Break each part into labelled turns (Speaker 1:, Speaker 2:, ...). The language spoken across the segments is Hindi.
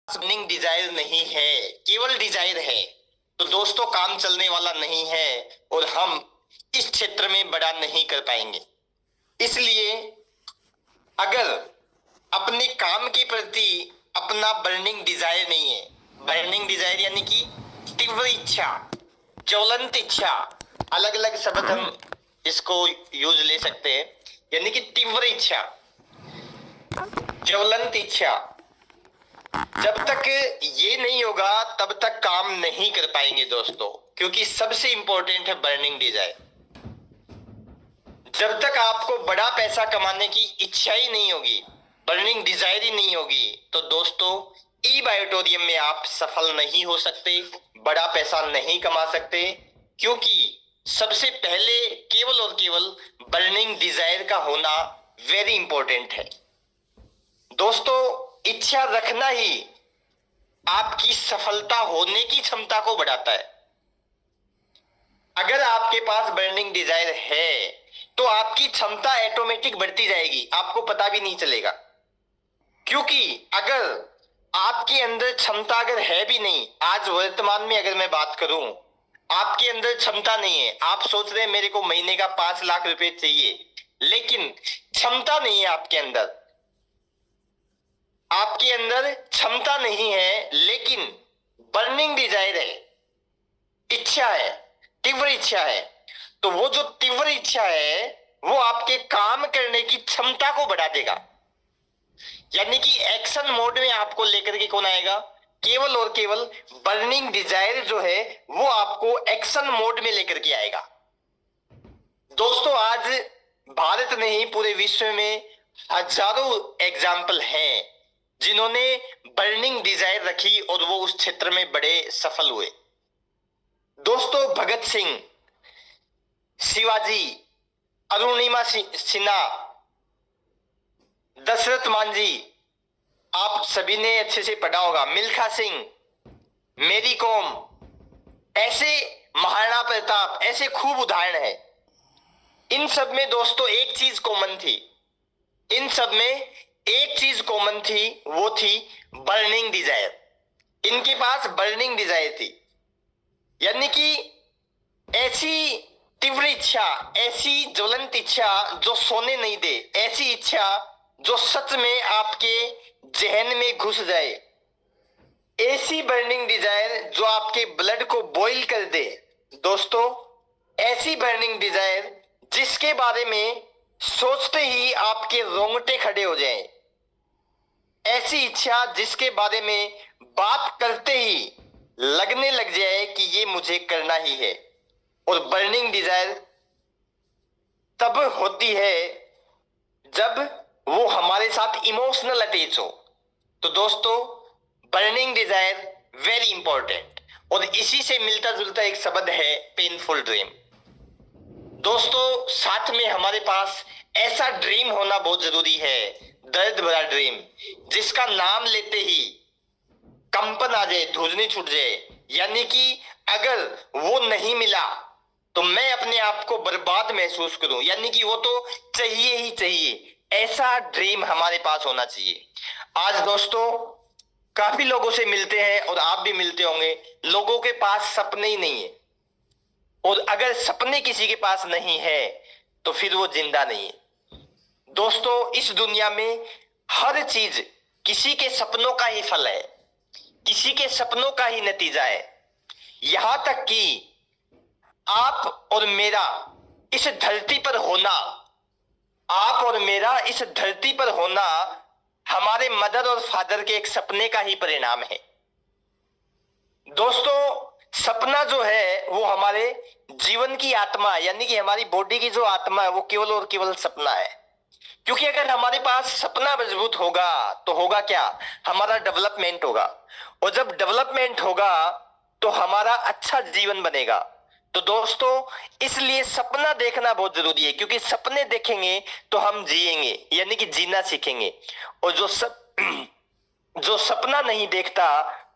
Speaker 1: बर्निंग डिजायर नहीं है, केवल डिजायर है, तो दोस्तों काम चलने वाला नहीं है और हम इस क्षेत्र में बड़ा नहीं कर पाएंगे। इसलिए अगर अपने काम के प्रति अपना बर्निंग डिजायर नहीं है, बर्निंग डिजायर यानी कि तीव्र इच्छा, ज्वलंत इच्छा, अलग अलग शब्द हम इसको यूज ले सकते हैं, यानी कि तीव्र इच्छा, ज्वलंत इच्छा, जब तक ये नहीं होगा तब तक काम नहीं कर पाएंगे दोस्तों, क्योंकि सबसे इंपॉर्टेंट है बर्निंग डिजायर। जब तक आपको बड़ा पैसा कमाने की इच्छा ही नहीं होगी, बर्निंग डिजायर ही नहीं होगी, तो दोस्तों ई बायोटोरियम में आप सफल नहीं हो सकते, बड़ा पैसा नहीं कमा सकते, क्योंकि सबसे पहले केवल और केवल बर्निंग डिजायर का होना वेरी इंपॉर्टेंट है। दोस्तों इच्छा रखना ही आपकी सफलता होने की क्षमता को बढ़ाता है। अगर आपके पास बर्निंग डिजायर है तो आपकी क्षमता ऑटोमेटिक बढ़ती जाएगी, आपको पता भी नहीं चलेगा। क्योंकि अगर आपके अंदर क्षमता अगर है भी नहीं, आज वर्तमान में अगर मैं बात करूं, आपके अंदर क्षमता नहीं है, आप सोच रहे हैं मेरे को महीने का 5 लाख रुपए चाहिए, लेकिन क्षमता नहीं है आपके अंदर, आपके अंदर क्षमता नहीं है, लेकिन बर्निंग डिजायर है, इच्छा है, तीव्र इच्छा है, तो वो जो तीव्र इच्छा है वो आपके काम करने की क्षमता को बढ़ा देगा। यानी कि एक्शन मोड में आपको लेकर के कौन आएगा? केवल और केवल बर्निंग डिजायर जो है वो आपको एक्शन मोड में लेकर के आएगा। दोस्तों आज भारत में ही पूरे विश्व में हजारों एग्जाम्पल हैं जिन्होंने बर्निंग डिजायर रखी और वो उस क्षेत्र में बड़े सफल हुए। दोस्तों भगत सिंह, शिवाजी, अरुणिमा सिन्हा, दशरथ मांझी, आप सभी ने अच्छे से पढ़ा होगा, मिल्खा सिंह, मेरी कॉम, ऐसे महाराणा प्रताप, ऐसे खूब उदाहरण है। इन सब में दोस्तों एक चीज कॉमन थी, इन सब में एक चीज कॉमन थी, वो थी बर्निंग डिजायर। इनके पास बर्निंग डिजायर थी, यानी कि ऐसी तीव्र इच्छा, ऐसी ज्वलंत इच्छा जो सोने नहीं दे, ऐसी इच्छा जो सच में आपके जहन में घुस जाए, ऐसी बर्निंग डिजायर जो आपके ब्लड को बॉईल कर दे। दोस्तों ऐसी बर्निंग डिजायर जिसके बारे में सोचते ही आपके रोंगटे खड़े हो जाएं, ऐसी इच्छा जिसके बारे में बात करते ही लगने लग जाए कि ये मुझे करना ही है। और बर्निंग डिजायर तब होती है जब वो हमारे साथ इमोशनल अटैच हो। तो दोस्तों बर्निंग डिजायर वेरी इंपॉर्टेंट, और इसी से मिलता जुलता एक शब्द है पेनफुल ड्रीम। दोस्तों साथ में हमारे पास ऐसा ड्रीम होना बहुत जरूरी है, दर्द भरा ड्रीम, जिसका नाम लेते ही कंपन आ जाए, धुजनी छूट जाए, यानी कि अगर वो नहीं मिला तो मैं अपने आप को बर्बाद महसूस करूं, यानी कि वो तो चाहिए ही चाहिए, ऐसा ड्रीम हमारे पास होना चाहिए। आज दोस्तों काफी लोगों से मिलते हैं और आप भी मिलते होंगे, लोगों के पास सपने ही नहीं है, और अगर सपने किसी के पास नहीं है तो फिर वो जिंदा नहीं है। दोस्तों इस दुनिया में हर चीज किसी के सपनों का ही फल है, किसी के सपनों का ही नतीजा है। यहां तक कि आप और मेरा इस धरती पर होना, आप और मेरा इस धरती पर होना हमारे मदर और फादर के एक सपने का ही परिणाम है। दोस्तों सपना जो है वो हमारे जीवन की आत्मा, यानी कि हमारी बॉडी की जो आत्मा है वो केवल और केवल सपना है। क्योंकि अगर हमारे पास सपना मजबूत होगा तो होगा क्या? हमारा डेवलपमेंट होगा, और जब डेवलपमेंट होगा तो हमारा अच्छा जीवन बनेगा। तो दोस्तों इसलिए सपना देखना बहुत जरूरी है, क्योंकि सपने देखेंगे तो हम जिएंगे, यानी कि जीना सीखेंगे। और जो सपना नहीं देखता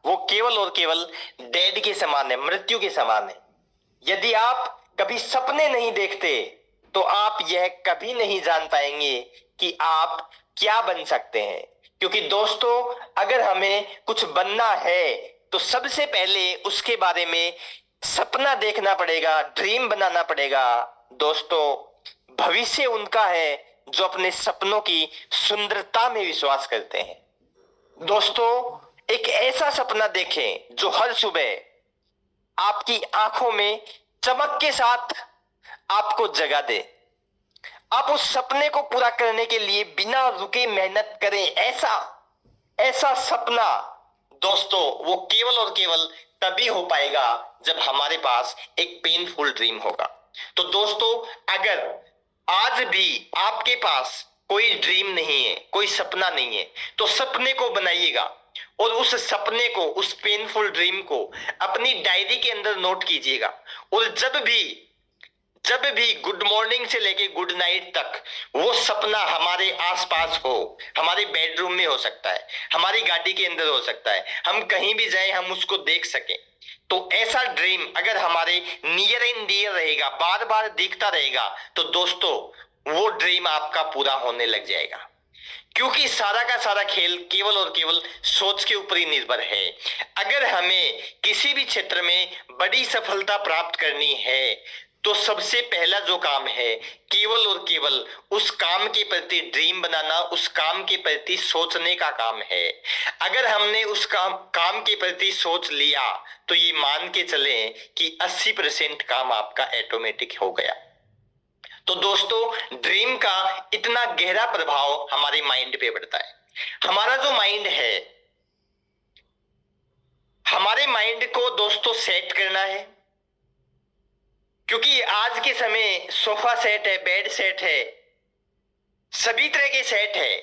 Speaker 1: वो केवल और केवल डेड के समान है, मृत्यु के समान है। यदि आप कभी सपने नहीं देखते तो आप यह कभी नहीं जान पाएंगे कि आप क्या बन सकते हैं, क्योंकि दोस्तों अगर हमें कुछ बनना है तो सबसे पहले उसके बारे में सपना देखना पड़ेगा, ड्रीम बनाना पड़ेगा। दोस्तों भविष्य उनका है जो अपने सपनों की सुंदरता में विश्वास करते हैं। दोस्तों एक ऐसा सपना देखें जो हर सुबह आपकी आंखों में चमक के साथ आपको जगा दे। आप उस सपने को पूरा करने के लिए बिना रुके मेहनत करें। ऐसा ऐसा सपना दोस्तों वो केवल और केवल तभी हो पाएगा जब हमारे पास एक पेनफुल ड्रीम होगा। तो दोस्तों अगर आज भी आपके पास कोई ड्रीम नहीं है, कोई सपना नहीं है, तो सपने को बनाइएगा और उस सपने को, उस पेनफुल ड्रीम को अपनी डायरी के अंदर नोट कीजिएगा। और जब भी गुड मॉर्निंग से लेके गुड नाइट तक वो सपना हमारे आसपास हो, हमारे बेडरूम में हो सकता है, हमारी गाड़ी के अंदर हो सकता है, हम कहीं भी जाए हम उसको देख सकें, तो ऐसा ड्रीम अगर हमारे नियर एंड डियर रहेगा, बार बार दिखता रहेगा, तो दोस्तों वो ड्रीम आपका पूरा होने लग जाएगा। क्योंकि सारा का सारा खेल केवल और केवल सोच के ऊपर ही निर्भर है। अगर हमें किसी भी क्षेत्र में बड़ी सफलता प्राप्त करनी है तो सबसे पहला जो काम है केवल और केवल उस काम के प्रति ड्रीम बनाना, उस काम के प्रति सोचने का काम है। अगर हमने उस काम के प्रति सोच लिया तो ये मान के चले कि 80% काम आपका ऑटोमेटिक हो गया। तो दोस्तों ड्रीम का इतना गहरा प्रभाव हमारे माइंड पे पड़ता है। हमारा जो माइंड है, हमारे माइंड को दोस्तों सेट करना है। क्योंकि आज के समय सोफा सेट है, बेड सेट है, सभी तरह के सेट है,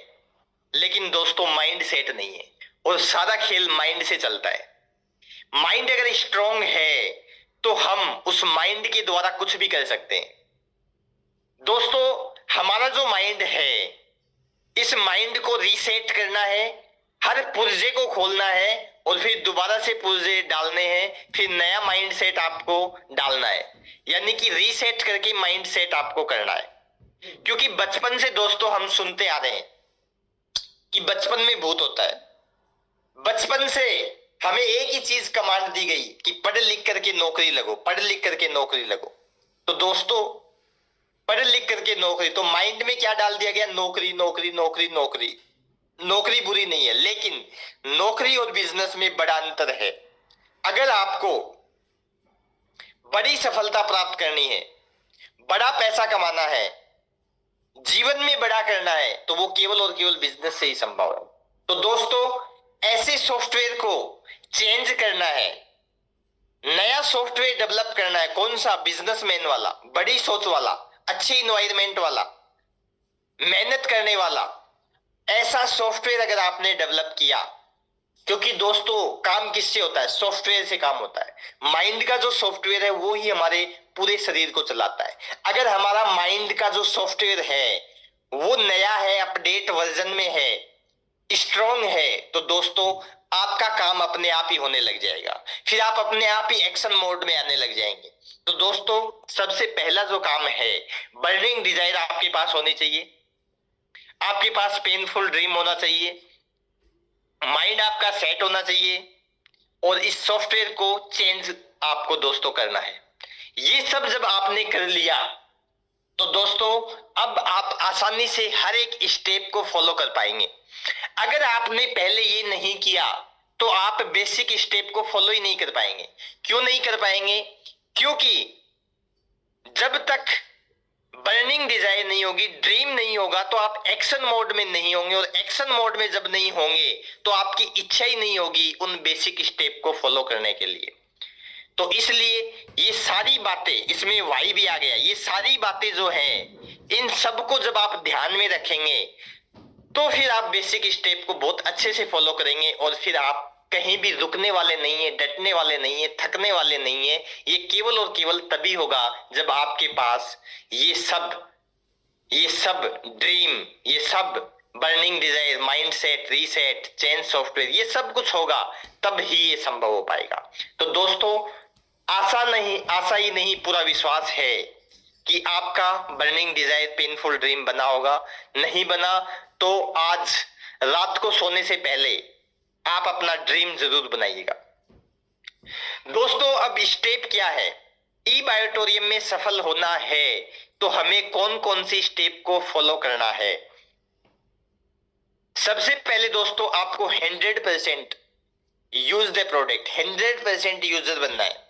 Speaker 1: लेकिन दोस्तों माइंड सेट नहीं है और सारा खेल माइंड से चलता है। माइंड अगर स्ट्रांग है तो हम उस माइंड के द्वारा कुछ भी कर सकते हैं। दोस्तों हमारा जो माइंड है, इस माइंड को रीसेट करना है, हर पुर्जे को खोलना है और फिर दोबारा से पुर्जे डालने हैं, फिर नया माइंड सेट आपको डालना है, यानी कि रीसेट करके माइंड सेट आपको करना है। क्योंकि बचपन से दोस्तों हम सुनते आ रहे हैं कि बचपन में भूत होता है। बचपन से हमें एक ही चीज कमांड दी गई कि पढ़ लिख करके नौकरी लगो, पढ़ लिख करके नौकरी लगो। तो दोस्तों पढ़ लिख करके नौकरी, तो माइंड में क्या डाल दिया गया? नौकरी नौकरी नौकरी नौकरी। नौकरी बुरी नहीं है, लेकिन नौकरी और बिजनेस में बड़ा अंतर है। अगर आपको बड़ी सफलता प्राप्त करनी है, बड़ा पैसा कमाना है, जीवन में बड़ा करना है, तो वो केवल और केवल बिजनेस से ही संभव है। तो दोस्तों ऐसे सॉफ्टवेयर को चेंज करना है, नया सॉफ्टवेयर डेवलप करना है। कौन सा? बिजनेसमैन वाला, बड़ी सोच वाला, अच्छी इन्वायरमेंट वाला, मेहनत करने वाला। ऐसा सॉफ्टवेयर अगर आपने डेवलप किया, क्योंकि दोस्तों काम किससे होता है? सॉफ्टवेयर से काम होता है। माइंड का जो सॉफ्टवेयर है वो ही हमारे पूरे शरीर को चलाता है। अगर हमारा माइंड का जो सॉफ्टवेयर है वो नया है, अपडेट वर्जन में है, स्ट्रॉन्ग है, तो दोस्तों आपका काम अपने आप ही होने लग जाएगा। फिर आप अपने आप ही एक्शन मोड में आने लग जाएंगे। तो दोस्तों सबसे पहला जो काम है, बर्निंग डिजायर आपके पास होनी चाहिए, आपके पास पेनफुल ड्रीम होना चाहिए, माइंड आपका सेट होना चाहिए और इस सॉफ्टवेयर को चेंज आपको दोस्तों करना है। ये सब जब आपने कर लिया तो दोस्तों अब आप आसानी से हर एक स्टेप को फॉलो कर पाएंगे। अगर आपने पहले ये नहीं किया तो आप बेसिक स्टेप को फॉलो ही नहीं कर पाएंगे। क्यों नहीं कर पाएंगे? क्योंकि जब तक बर्निंग डिजायर नहीं होगी, ड्रीम नहीं होगा, तो आप एक्शन मोड में नहीं होंगे, और एक्शन मोड में जब नहीं होंगे तो आपकी इच्छा ही नहीं होगी उन बेसिक स्टेप को फॉलो करने के लिए। तो इसलिए ये सारी बातें, इसमें वाई भी आ गया, ये सारी बातें जो हैं, इन सबको जब आप ध्यान में रखेंगे तो फिर आप बेसिक स्टेप को बहुत अच्छे से फॉलो करेंगे और फिर आप कहीं भी रुकने वाले नहीं है, डटने वाले नहीं है, थकने वाले नहीं है। ये केवल और केवल तभी होगा जब आपके पास ये सब ड्रीम, ये सब burning desire, mindset, reset, change software, ये सब कुछ होगा, तब ही ये संभव हो पाएगा। तो दोस्तों आशा ही नहीं, पूरा विश्वास है कि आपका बर्निंग डिजायर, पेनफुल ड्रीम बना होगा। नहीं बना तो आज रात को सोने से पहले आप अपना ड्रीम जरूर बनाइएगा। दोस्तों अब स्टेप क्या है, ई बायोटोरियम में सफल होना है तो हमें कौन कौन सी स्टेप को फॉलो करना है। सबसे पहले दोस्तों आपको 100% यूज द प्रोडक्ट, 100% यूजर बनना है।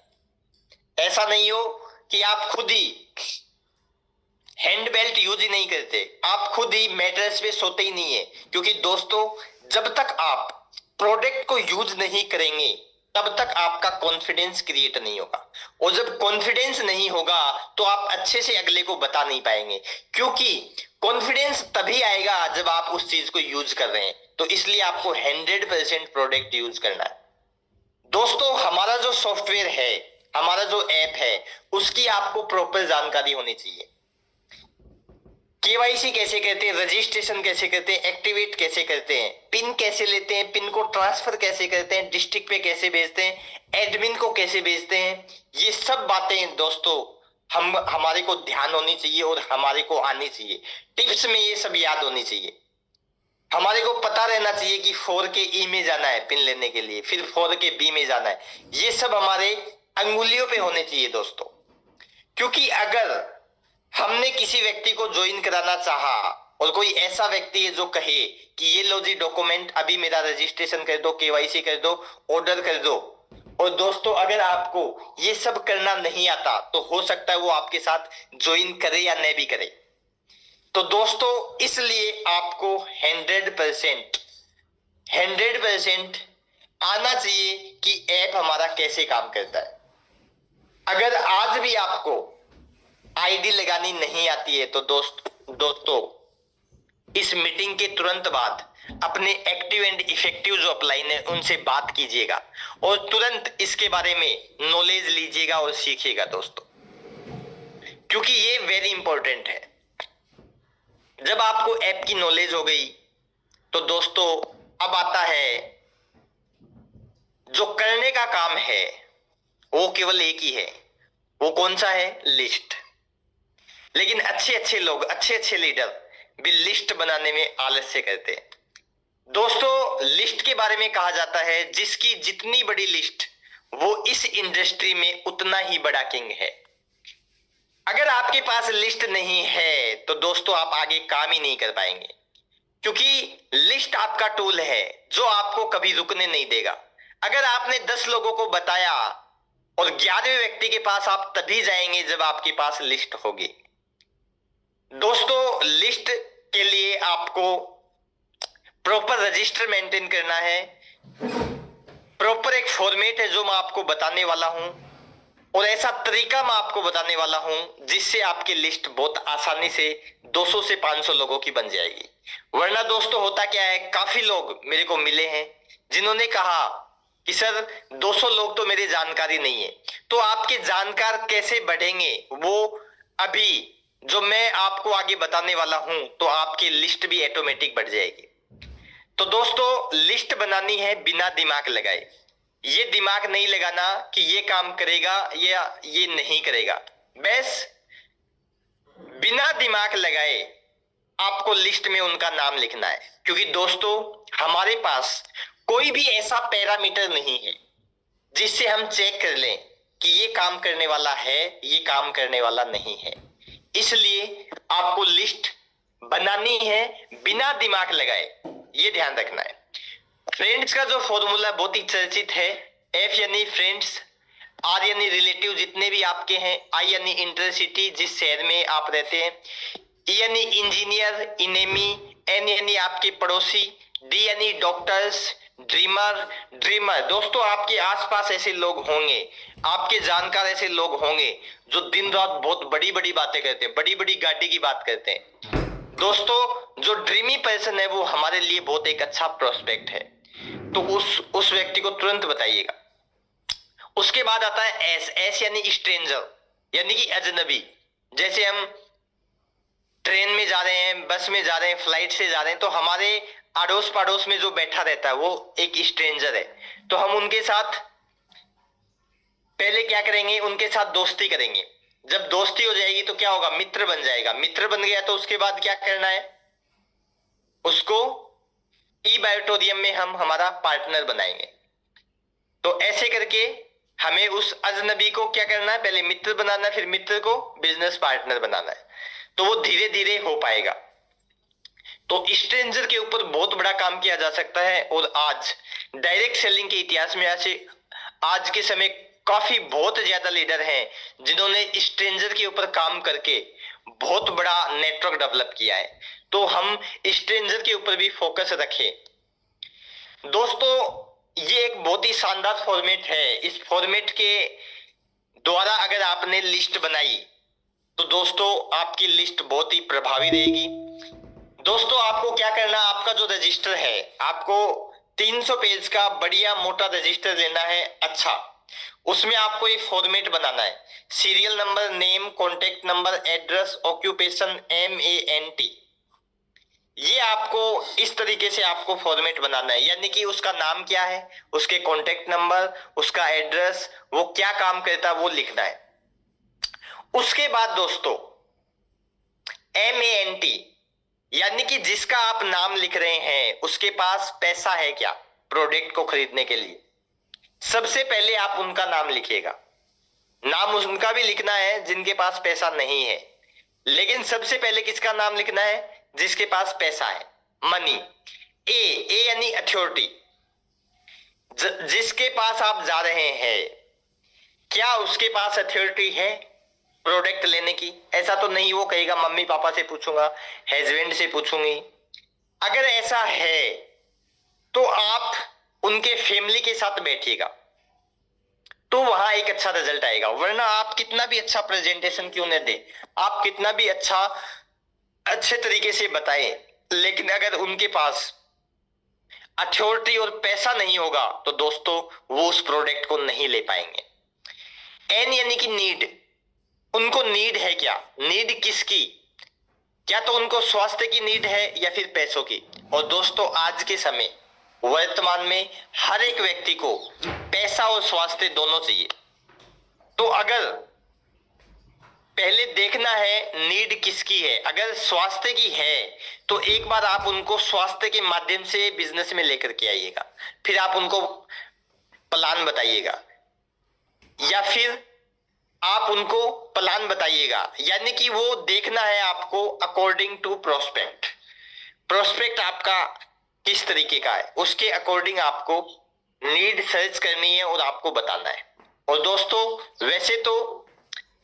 Speaker 1: ऐसा नहीं हो कि आप खुद ही हैंड बेल्ट यूज ही नहीं करते, आप खुद ही मैट्रेस पे सोते ही नहीं है, क्योंकि दोस्तों जब तक आप प्रोडक्ट को यूज नहीं करेंगे तब तक आपका कॉन्फिडेंस क्रिएट नहीं होगा, और जब कॉन्फिडेंस नहीं होगा तो आप अच्छे से अगले को बता नहीं पाएंगे, क्योंकि कॉन्फिडेंस तभी आएगा जब आप उस चीज को यूज कर रहे हैं। तो इसलिए आपको 100% प्रोडक्ट यूज करना है। दोस्तों हमारा जो सॉफ्टवेयर है, हमारा जो ऐप है, उसकी आपको प्रॉपर जानकारी होनी चाहिए। केवाईसी कैसे करते हैं, रजिस्ट्रेशन कैसे करते हैं, एक्टिवेट कैसे करते हैं, पिन कैसे लेते हैं, पिन को ट्रांसफर कैसे करते हैं, डिस्ट्रिक्ट पे कैसे भेजते हैं, एडमिन को कैसे भेजते हैं, ये सब बातें दोस्तों हमारे को ध्यान होनी चाहिए और हमारे को आनी चाहिए। टिप्स में ये सब याद होनी चाहिए। हमारे को पता रहना चाहिए कि 4 के ई में जाना है पिन लेने के लिए, फिर 4 के बी में जाना है। ये सब हमारे अंगुलियों पे होने चाहिए दोस्तों, क्योंकि अगर हमने किसी व्यक्ति को ज्वाइन कराना चाहा और कोई ऐसा व्यक्ति है जो कहे कि ये लो जी डॉक्यूमेंट, अभी मेरा रजिस्ट्रेशन कर दो, केवाईसी कर दो, ऑर्डर कर दो, और दोस्तों अगर आपको ये सब करना नहीं आता तो हो सकता है वो आपके साथ ज्वाइन करे या नहीं भी करे। तो दोस्तों इसलिए आपको 100% आना चाहिए कि ऐप हमारा कैसे काम करता है। अगर आज भी आपको आईडी लगानी नहीं आती है तो दोस्तों इस मीटिंग के तुरंत बाद अपने एक्टिव एंड इफेक्टिव जो अपलाइन है उनसे बात कीजिएगा और तुरंत इसके बारे में नॉलेज लीजिएगा और सीखिएगा दोस्तों, क्योंकि ये वेरी इंपॉर्टेंट है। जब आपको ऐप की नॉलेज हो गई तो दोस्तों अब आता है जो करने का काम है, वो केवल एक ही है। वो कौन सा है? लिस्ट। लेकिन अच्छे लोग, अच्छे लीडर भी लिस्ट बनाने में आलस्य करते हैं। दोस्तों लिस्ट के बारे में कहा जाता है जिसकी जितनी बड़ी लिस्ट वो इस इंडस्ट्री में उतना ही बड़ा किंग है। अगर आपके पास लिस्ट नहीं है तो दोस्तों आप आगे काम ही नहीं कर पाएंगे, क्योंकि लिस्ट आपका टूल है जो आपको कभी रुकने नहीं देगा। अगर आपने 10 लोगों को बताया और 11वें व्यक्ति के पास आप तभी जाएंगे जब आपके पास लिस्ट होगी। दोस्तों लिस्ट के लिए आपको प्रॉपर रजिस्टर मेंटेन करना है, प्रॉपर एक फॉर्मेट है जो मैं आपको बताने वाला हूं, और ऐसा तरीका मैं आपको बताने वाला हूं जिससे आपकी लिस्ट बहुत आसानी से 200 से 500 लोगों की बन जाएगी। वरना दोस्तों होता क्या है, काफी लोग मेरे को मिले हैं जिन्होंने कहा कि सर 200 लोग तो मेरी जानकारी नहीं है। तो आपके जानकार कैसे बढ़ेंगे वो अभी जो मैं आपको आगे बताने वाला हूं, तो आपकी लिस्ट भी ऑटोमेटिक बढ़ जाएगी। तो दोस्तों लिस्ट बनानी है बिना दिमाग लगाए। ये दिमाग नहीं लगाना कि ये काम करेगा या ये नहीं करेगा, बस बिना दिमाग लगाए आपको लिस्ट में उनका नाम लिखना है। क्योंकि दोस्तों हमारे पास कोई भी ऐसा पैरामीटर नहीं है जिससे हम चेक कर लें कि ये काम करने वाला है, ये काम करने वाला नहीं है। इसलिए आपको लिस्ट बनानी है बिना दिमाग लगाए, ये ध्यान रखना है। फ्रेंड्स का जो फॉर्मूला बहुत ही चर्चित है, एफ यानी फ्रेंड्स, आर यानी रिलेटिव जितने भी आपके हैं, आई यानी इंटरसिटी जिस शहर में आप रहते हैं, ई यानी इंजीनियर इनेमी, एन यानी आपके पड़ोसी, डी यानी डॉक्टर्स, ड्रीमर। दोस्तों आपके आसपास ऐसे लोग होंगे, आपके जानकार ऐसे लोग होंगे जो दिन रात बहुत बड़ी बड़ी बातें करते हैं, बड़ी बड़ी गाड़ी की बात करते हैं। दोस्तों जो ड्रीमी पर्सन है वो हमारे लिए बहुत एक अच्छा प्रोस्पेक्ट है, तो उस व्यक्ति को तुरंत बताइएगा। उसके बाद आता है एस यानी स्ट्रेंजर, यानी कि अजनबी। जैसे हम ट्रेन में जा रहे हैं, बस में जा रहे हैं, फ्लाइट से जा रहे हैं, तो हमारे अड़ोस पड़ोस में जो बैठा रहता है वो एक स्ट्रेंजर है। तो हम उनके साथ पहले क्या करेंगे, उनके साथ दोस्ती करेंगे। जब दोस्ती हो जाएगी तो क्या होगा, मित्र बन जाएगा। मित्र बन गया तो उसके बाद क्या करना है, उसको ई बायोटोरियम में हम हमारा पार्टनर बनाएंगे। तो ऐसे करके हमें उस अजनबी को क्या करना है, पहले मित्र बनाना है, फिर मित्र को बिजनेस पार्टनर बनाना है, तो वो धीरे धीरे हो पाएगा। तो स्ट्रेंजर के ऊपर बहुत बड़ा काम किया जा सकता है। और आज डायरेक्ट सेलिंग के इतिहास में आज के समय काफी बहुत ज्यादा लीडर हैं जिन्होंने स्ट्रेंजर के ऊपर काम करके बहुत बड़ा नेटवर्क डेवलप किया है। तो हम स्ट्रेंजर के ऊपर भी फोकस रखें। दोस्तों, ये एक बहुत ही शानदार फॉर्मेट है। इस फॉर्मेट के द्वारा अगर आपने लिस्ट बनाई तो दोस्तों आपकी लिस्ट बहुत ही प्रभावी रहेगी। दोस्तों, आपको क्या करना, आपका जो रजिस्टर है, आपको 300 पेज का बढ़िया मोटा रजिस्टर लेना है। अच्छा, उसमें आपको एक फॉर्मेट बनाना है। Serial number, name, contact number, address, occupation, MANT, ये आपको इस तरीके से आपको फॉर्मेट बनाना है। यानी कि उसका नाम क्या है, उसके कॉन्टेक्ट नंबर, उसका एड्रेस, वो क्या काम करता है, वो लिखना है। उसके बाद दोस्तों MANT, यानी कि जिसका आप नाम लिख रहे हैं उसके पास पैसा है क्या प्रोडक्ट को खरीदने के लिए। सबसे पहले आप उनका नाम लिखिएगा। नाम उनका भी लिखना है जिनके पास पैसा नहीं है, लेकिन सबसे पहले किसका नाम लिखना है, जिसके पास पैसा है, मनी। ए यानी अथॉरिटी, जिसके पास आप जा रहे हैं, क्या उसके पास अथॉरिटी है प्रोडक्ट लेने की। ऐसा तो नहीं वो कहेगा मम्मी पापा से पूछूंगा, हस्बैंड से पूछूंगी। अगर ऐसा है तो आप उनके फैमिली के साथ बैठिएगा, तो वहां एक अच्छा रिजल्ट आएगा। वरना आप कितना भी अच्छा प्रेजेंटेशन क्यों न दे, आप कितना भी अच्छे तरीके से बताएं, लेकिन अगर उनके पास अथॉरिटी और पैसा नहीं होगा तो दोस्तों वो उस प्रोडक्ट को नहीं ले पाएंगे। एन यानी कि नीड, उनको नीड है क्या, नीड किसकी, क्या तो उनको स्वास्थ्य की नीड है या फिर पैसों की। और दोस्तों आज के समय वर्तमान में हर एक व्यक्ति को पैसा और स्वास्थ्य दोनों चाहिए। तो अगर पहले देखना है नीड किसकी है, अगर स्वास्थ्य की है तो एक बार आप उनको स्वास्थ्य के माध्यम से बिजनेस में लेकर के आइएगा, फिर आप उनको प्लान बताइएगा, या फिर आप उनको प्लान बताइएगा। यानी कि वो देखना है आपको अकॉर्डिंग टू प्रोस्पेक्ट, प्रोस्पेक्ट आपका किस तरीके का है, उसके अकॉर्डिंग आपको नीड सर्च करनी है और आपको बताना है। और दोस्तों वैसे तो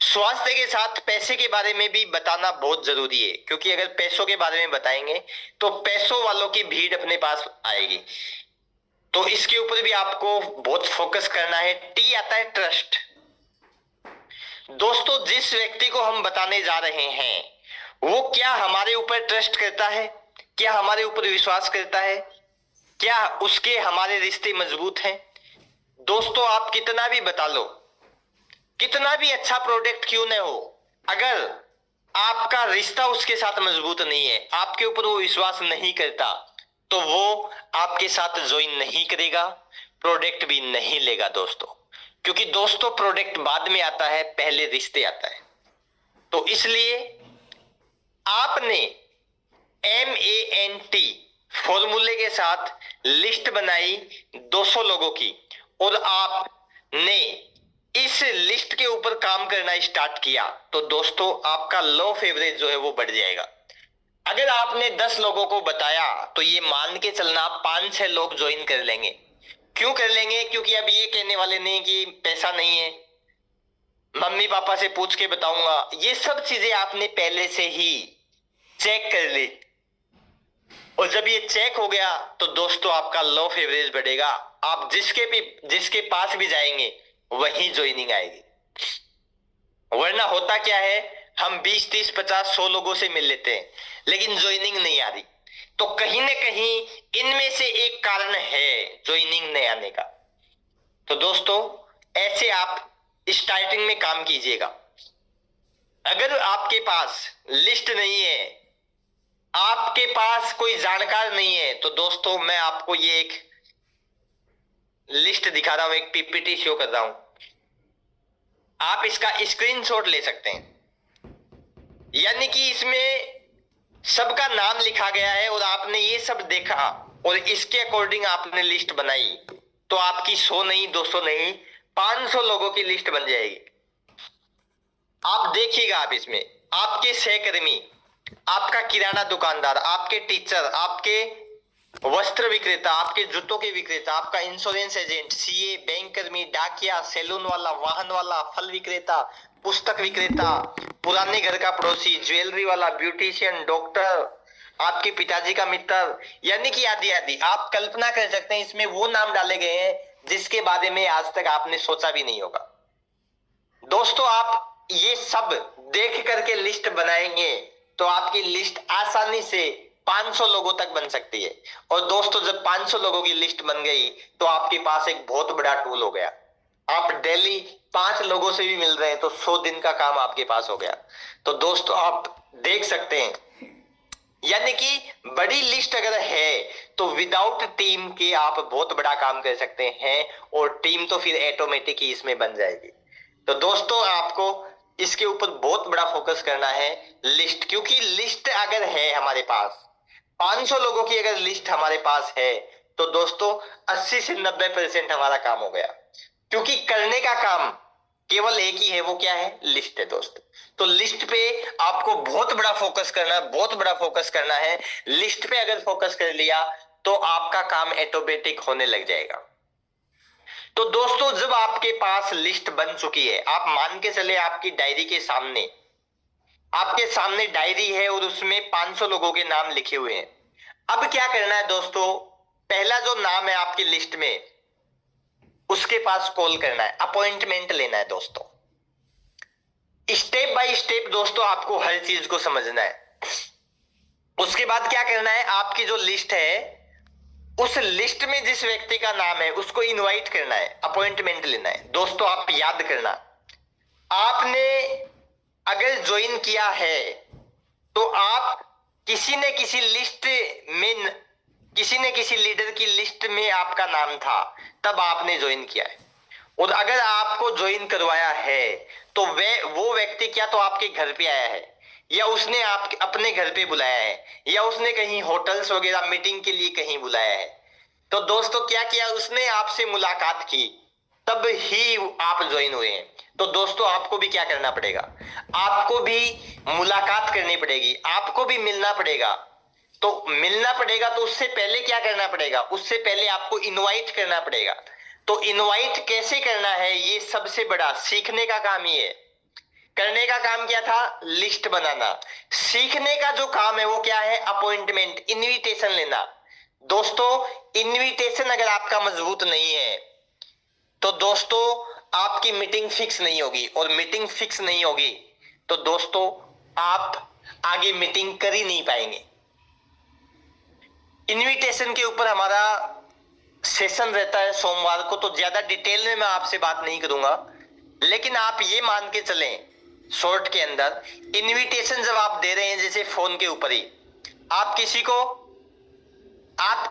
Speaker 1: स्वास्थ्य के साथ पैसे के बारे में भी बताना बहुत जरूरी है, क्योंकि अगर पैसों के बारे में बताएंगे तो पैसों वालों की भीड़ अपने पास आएगी। तो इसके ऊपर भी आपको बहुत फोकस करना है। टी आता है ट्रस्ट। दोस्तों जिस व्यक्ति को हम बताने जा रहे हैं वो क्या हमारे ऊपर ट्रस्ट करता है, क्या हमारे ऊपर विश्वास करता है, क्या उसके हमारे रिश्ते मजबूत हैं। दोस्तों आप कितना भी बता लो, कितना भी अच्छा प्रोडक्ट क्यों न हो, अगर आपका रिश्ता उसके साथ मजबूत नहीं है, आपके ऊपर वो विश्वास नहीं करता, तो वो आपके साथ ज्वाइन नहीं करेगा, प्रोडक्ट भी नहीं लेगा दोस्तों। क्योंकि दोस्तों प्रोडक्ट बाद में आता है, पहले रिश्ते आता है। तो इसलिए आपने MANT फॉर्मूले के साथ लिस्ट बनाई 200 लोगों की, और आपने इस लिस्ट के ऊपर काम करना स्टार्ट किया, तो दोस्तों आपका लो फेवरेज जो है वो बढ़ जाएगा। अगर आपने 10 लोगों को बताया तो ये मान के चलना 5-6 लोग ज्वाइन कर लेंगे। क्यों कर लेंगे, क्योंकि अब ये कहने वाले नहीं कि पैसा नहीं है, मम्मी पापा से पूछ के बताऊंगा। ये सब चीजें आपने पहले से ही चेक कर ली, और जब ये चेक हो गया तो दोस्तों आपका लो फेवरेज बढ़ेगा। आप जिसके पास भी जाएंगे वही ज्वाइनिंग आएगी। वरना होता क्या है, हम 20, 30, 50, 100 लोगों से मिल लेते हैं लेकिन ज्वाइनिंग नहीं आ रही। तो कहीं ना कहीं इनमें से एक कारण है ज्वाइनिंग नहीं आने का। तो दोस्तों ऐसे आप स्टार्टिंग में काम कीजिएगा। अगर आपके पास लिस्ट नहीं है, आपके पास कोई जानकार नहीं है, तो दोस्तों मैं आपको ये एक लिस्ट दिखा रहा हूं, एक PPT शो कर रहा हूं, आप इसका स्क्रीनशॉट ले सकते हैं। यानी कि इसमें सबका नाम लिखा गया है और आपने ये सब देखा और इसके अकॉर्डिंग आपने लिस्ट बनाई तो आपकी 100 नहीं, 200 नहीं, 500 लोगों की लिस्ट बन जाएगी। आप देखिएगा, आप इसमें आपके सहकर्मी, आपका किराना दुकानदार, आपके टीचर, आपके वस्त्र विक्रेता, आपके जूतों के विक्रेता, आपका इंश्योरेंस एजेंट, सीए, बैंक कर्मी, डाकिया, सैलून वाला, वाहन वाला, फल विक्रेता, पुस्तक विक्रेता, पुराने घर का पड़ोसी, ज्वेलरी वाला, ब्यूटिशियन, डॉक्टर, आपके पिताजी का मित्र, यानी कि आदि आदि। आप कल्पना कर सकते हैं इसमें वो नाम डाले गए हैं जिसके बारे में आज तक आपने सोचा भी नहीं होगा। दोस्तों, आप ये सब देख करके लिस्ट बनाएंगे तो आपकी लिस्ट आसानी से 500 लोगों तक बन सकती है। और दोस्तों, जब 500 लोगों की लिस्ट बन गई तो आपके पास एक बहुत बड़ा टूल हो गया। आप डेली 5 लोगों से भी मिल रहे हैं तो 100 दिन का काम आपके पास हो गया। तो दोस्तों, आप देख सकते हैं, यानी कि बड़ी लिस्ट अगर है तो विदाउट टीम के आप बहुत बड़ा काम कर सकते हैं, और टीम तो फिर ऑटोमेटिक ही इसमें बन जाएगी। तो दोस्तों, आपको इसके ऊपर बहुत बड़ा फोकस करना है, लिस्ट। क्योंकि लिस्ट अगर है हमारे पास, 500 लोगों की अगर लिस्ट हमारे पास है तो दोस्तों 80 से 90% हमारा काम हो गया। क्योंकि करने का काम केवल एक ही है, वो क्या है? लिस्ट है दोस्त। तो लिस्ट पे आपको बहुत बड़ा फोकस करना है, बहुत बड़ा फोकस करना है। लिस्ट पे अगर फोकस कर लिया तो आपका काम ऑटोमेटिक होने लग जाएगा। तो दोस्तों, जब आपके पास लिस्ट बन चुकी है, आप मान के चले आपकी डायरी के सामने, आपके सामने डायरी है और उसमें 500 लोगों के नाम लिखे हुए हैं। अब क्या करना है दोस्तों? पहला जो नाम है आपकी लिस्ट में, उसके पास कॉल करना है, अपॉइंटमेंट लेना है दोस्तों। स्टेप बाय स्टेप दोस्तों आपको हर चीज को समझना है। उसके बाद क्या करना है? आपकी जो लिस्ट है, उस लिस्ट में जिस व्यक्ति का नाम है उसको इनवाइट करना है, अपॉइंटमेंट लेना है। दोस्तों, आप याद करना, आपने अगर ज्वाइन किया है तो आप किसी न किसी लिस्ट में, किसी न किसी लीडर की लिस्ट में आपका नाम था, तब आपने ज्वाइन किया है। और अगर आपको ज्वाइन करवाया है तो वो व्यक्ति क्या तो आपके घर पे आया है, या उसने आप अपने घर पे बुलाया है, या उसने कहीं होटल्स वगैरह मीटिंग के लिए कहीं बुलाया है। तो दोस्तों, क्या किया? उसने आपसे मुलाकात की, तब ही आप ज्वाइन हुए हैं। तो दोस्तों, आपको भी क्या करना पड़ेगा? आपको भी मुलाकात करनी पड़ेगी, आपको भी मिलना पड़ेगा। तो मिलना पड़ेगा तो उससे पहले क्या करना पड़ेगा? उससे पहले आपको इनवाइट करना पड़ेगा। तो इनवाइट कैसे करना है, ये सबसे बड़ा सीखने का काम ही है। करने का काम क्या था? लिस्ट बनाना। सीखने का जो काम है वो क्या है? अपॉइंटमेंट, इनविटेशन लेना। दोस्तों, इनविटेशन अगर आपका मजबूत नहीं है तो दोस्तों आपकी मीटिंग फिक्स नहीं होगी, और मीटिंग फिक्स नहीं होगी तो दोस्तों आप आगे मीटिंग कर ही नहीं पाएंगे। इनविटेशन के ऊपर हमारा सेशन रहता है सोमवार को, तो ज्यादा डिटेल में मैं आपसे बात नहीं करूंगा, लेकिन आप ये मान के चलें शॉर्ट के अंदर, इनविटेशन जब आप दे रहे हैं, जैसे फोन के ऊपर ही आप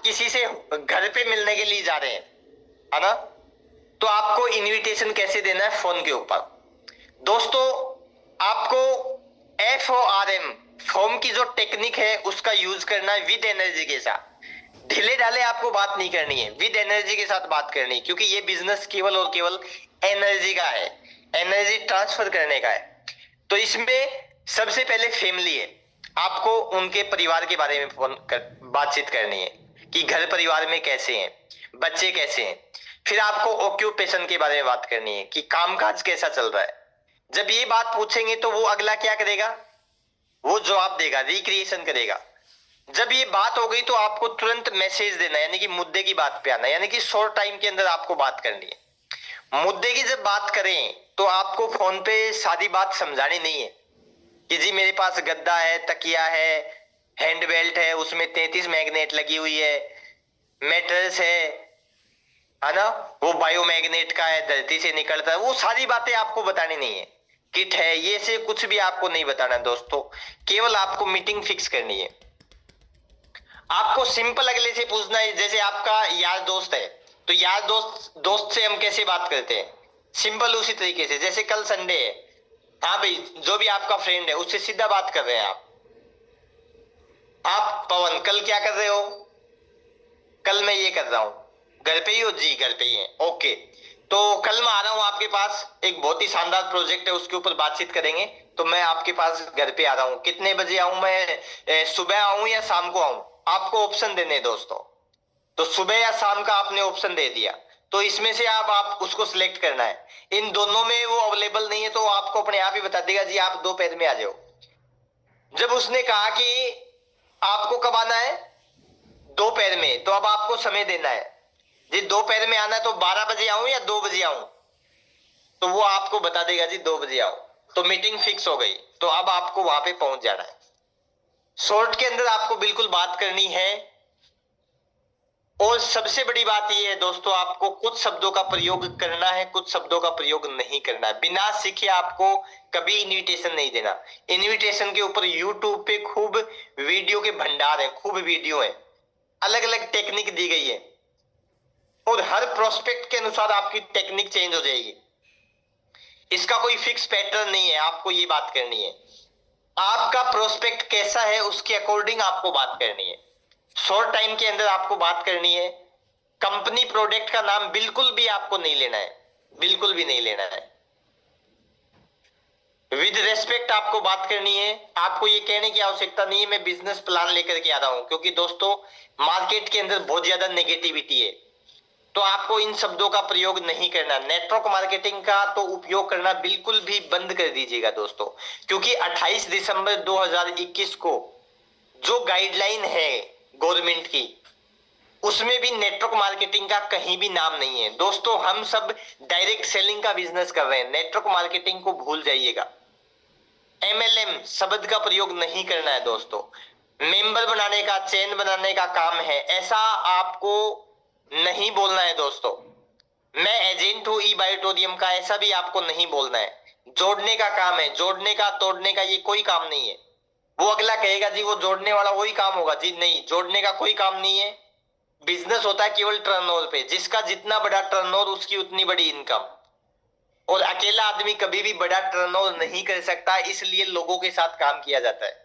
Speaker 1: किसी से घर पे मिलने के लिए जा रहे हैं, है ना? तो आपको इनविटेशन कैसे देना है? फोन के ऊपर। दोस्तों, आपको FORM फॉर्म की जो टेक्निक है उसका यूज करना है विद एनर्जी के साथ। ढीले ढाले आपको बात नहीं करनी है, विद एनर्जी के साथ बात करनी है। क्योंकि ये बिजनेस केवल और केवल एनर्जी का है, एनर्जी ट्रांसफर करने का है। तो इसमें सबसे पहले फैमिली है, आपको उनके परिवार के बारे में बातचीत करनी है कि घर परिवार में कैसे हैं, बच्चे कैसे हैं। फिर आपको ऑक्यूपेशन के बारे में बात करनी है कि कामकाज कैसा चल रहा है। जब ये बात पूछेंगे तो वो अगला क्या करेगा? वो जवाब देगा, रिक्रिएशन करेगा। जब ये बात हो गई तो आपको तुरंत मैसेज देना, यानी कि मुद्दे की बात पे आना, यानी कि शॉर्ट टाइम के अंदर आपको बात करनी है। मुद्दे की जब बात करें तो आपको फोन पे सारी बात समझानी नहीं है कि जी मेरे पास गद्दा है, तकिया है, हैंड बेल्ट है, उसमें 33 मैग्नेट लगी हुई है, मेटर्स है ना, वो बायोमैग्नेट का है, धरती से निकलता है। वो सारी बातें आपको बतानी नहीं है। किट है, ये से कुछ भी आपको नहीं बताना दोस्तों। केवल आपको मीटिंग फिक्स करनी है। आपको सिंपल अगले से पूछना है, जैसे आपका यार दोस्त है तो यार दोस्त से हम कैसे बात करते हैं? सिंपल उसी तरीके से, जैसे कल संडे है, हाँ भाई, जो भी आपका फ्रेंड है उससे सीधा बात कर रहे हैं आप पवन कल क्या कर रहे हो? कल मैं ये कर रहा हूँ। घर पे ही हो जी? घर पे ही है, ओके। तो कल मैं आ रहा हूँ आपके पास, एक बहुत ही शानदार प्रोजेक्ट है, उसके ऊपर बातचीत करेंगे। तो मैं आपके पास घर पे आ रहा हूँ। कितने बजे आऊं मैं? सुबह आऊं या शाम को आऊं? आपको ऑप्शन देने हैं दोस्तों। तो सुबह या शाम का आपने ऑप्शन दे दिया, तो इसमें से आप उसको सिलेक्ट करना है। इन दोनों में वो अवेलेबल नहीं है तो आपको अपने आप ही बता देगा जी आप दोपहर में आ जाओ। जब उसने कहा कि आपको कब आना है? दोपहर में, तो अब आपको समय देना है जी। दोपहर में आना है तो 12 बजे आऊं या 2 बजे आऊं? तो वो आपको बता देगा जी 2 बजे आओ। तो मीटिंग फिक्स हो गई। तो अब आपको वहां पे पहुंच जाना है। शॉर्ट के अंदर आपको बिल्कुल बात करनी है। और सबसे बड़ी बात यह है दोस्तों, आपको कुछ शब्दों का प्रयोग करना है, कुछ शब्दों का प्रयोग नहीं करना है। बिना सीखे आपको कभी इनविटेशन नहीं देना। इनविटेशन के ऊपर यूट्यूब पे खूब वीडियो के भंडार है, खूब वीडियो है, अलग अलग टेक्निक दी गई है। और हर प्रोस्पेक्ट के अनुसार आपकी टेक्निक चेंज हो जाएगी। इसका कोई फिक्स पैटर्न नहीं है। आपको ये बात करनी है, आपका प्रोस्पेक्ट कैसा है उसके अकॉर्डिंग आपको बात करनी है। शॉर्ट टाइम के अंदर आपको बात करनी है। कंपनी प्रोडक्ट का नाम बिल्कुल भी आपको नहीं लेना है, बिल्कुल भी नहीं लेना है। विद रेस्पेक्ट आपको बात करनी है। आपको ये कहने की आवश्यकता नहीं है मैं बिजनेस प्लान लेकर के आ रहा हूं, क्योंकि दोस्तों मार्केट के अंदर बहुत ज्यादा नेगेटिविटी है। तो आपको इन शब्दों का प्रयोग नहीं करना। नेटवर्क मार्केटिंग का तो उपयोग करना बिल्कुल भी बंद कर दीजिएगा दोस्तों, क्योंकि 28 दिसंबर 2021 को जो गाइडलाइन है गवर्नमेंट की, उसमें भी नेटवर्क मार्केटिंग का कहीं भी नाम नहीं है। दोस्तों हम सब डायरेक्ट सेलिंग का बिजनेस कर रहे हैं, नेटवर्क मार्केटिंग को भूल जाइएगा। एमएलएम शब्द का प्रयोग नहीं करना है दोस्तों। मेंबर बनाने का, चेन बनाने का काम है, ऐसा आपको नहीं बोलना है दोस्तों। मैं एजेंट हूं ई बायोटोरियम का, ऐसा भी आपको नहीं बोलना है। जोड़ने का काम है, जोड़ने का, तोड़ने का ये कोई काम नहीं है। वो अगला कहेगा जी वो जोड़ने वाला वही काम होगा जी, नहीं, जोड़ने का कोई काम नहीं है। बिजनेस होता है केवल टर्नओवर पे, जिसका जितना बड़ा टर्नओवर उसकी उतनी बड़ी इनकम। और अकेला आदमी कभी भी बड़ा टर्नओवर नहीं कर सकता, इसलिए लोगों के साथ काम किया जाता है।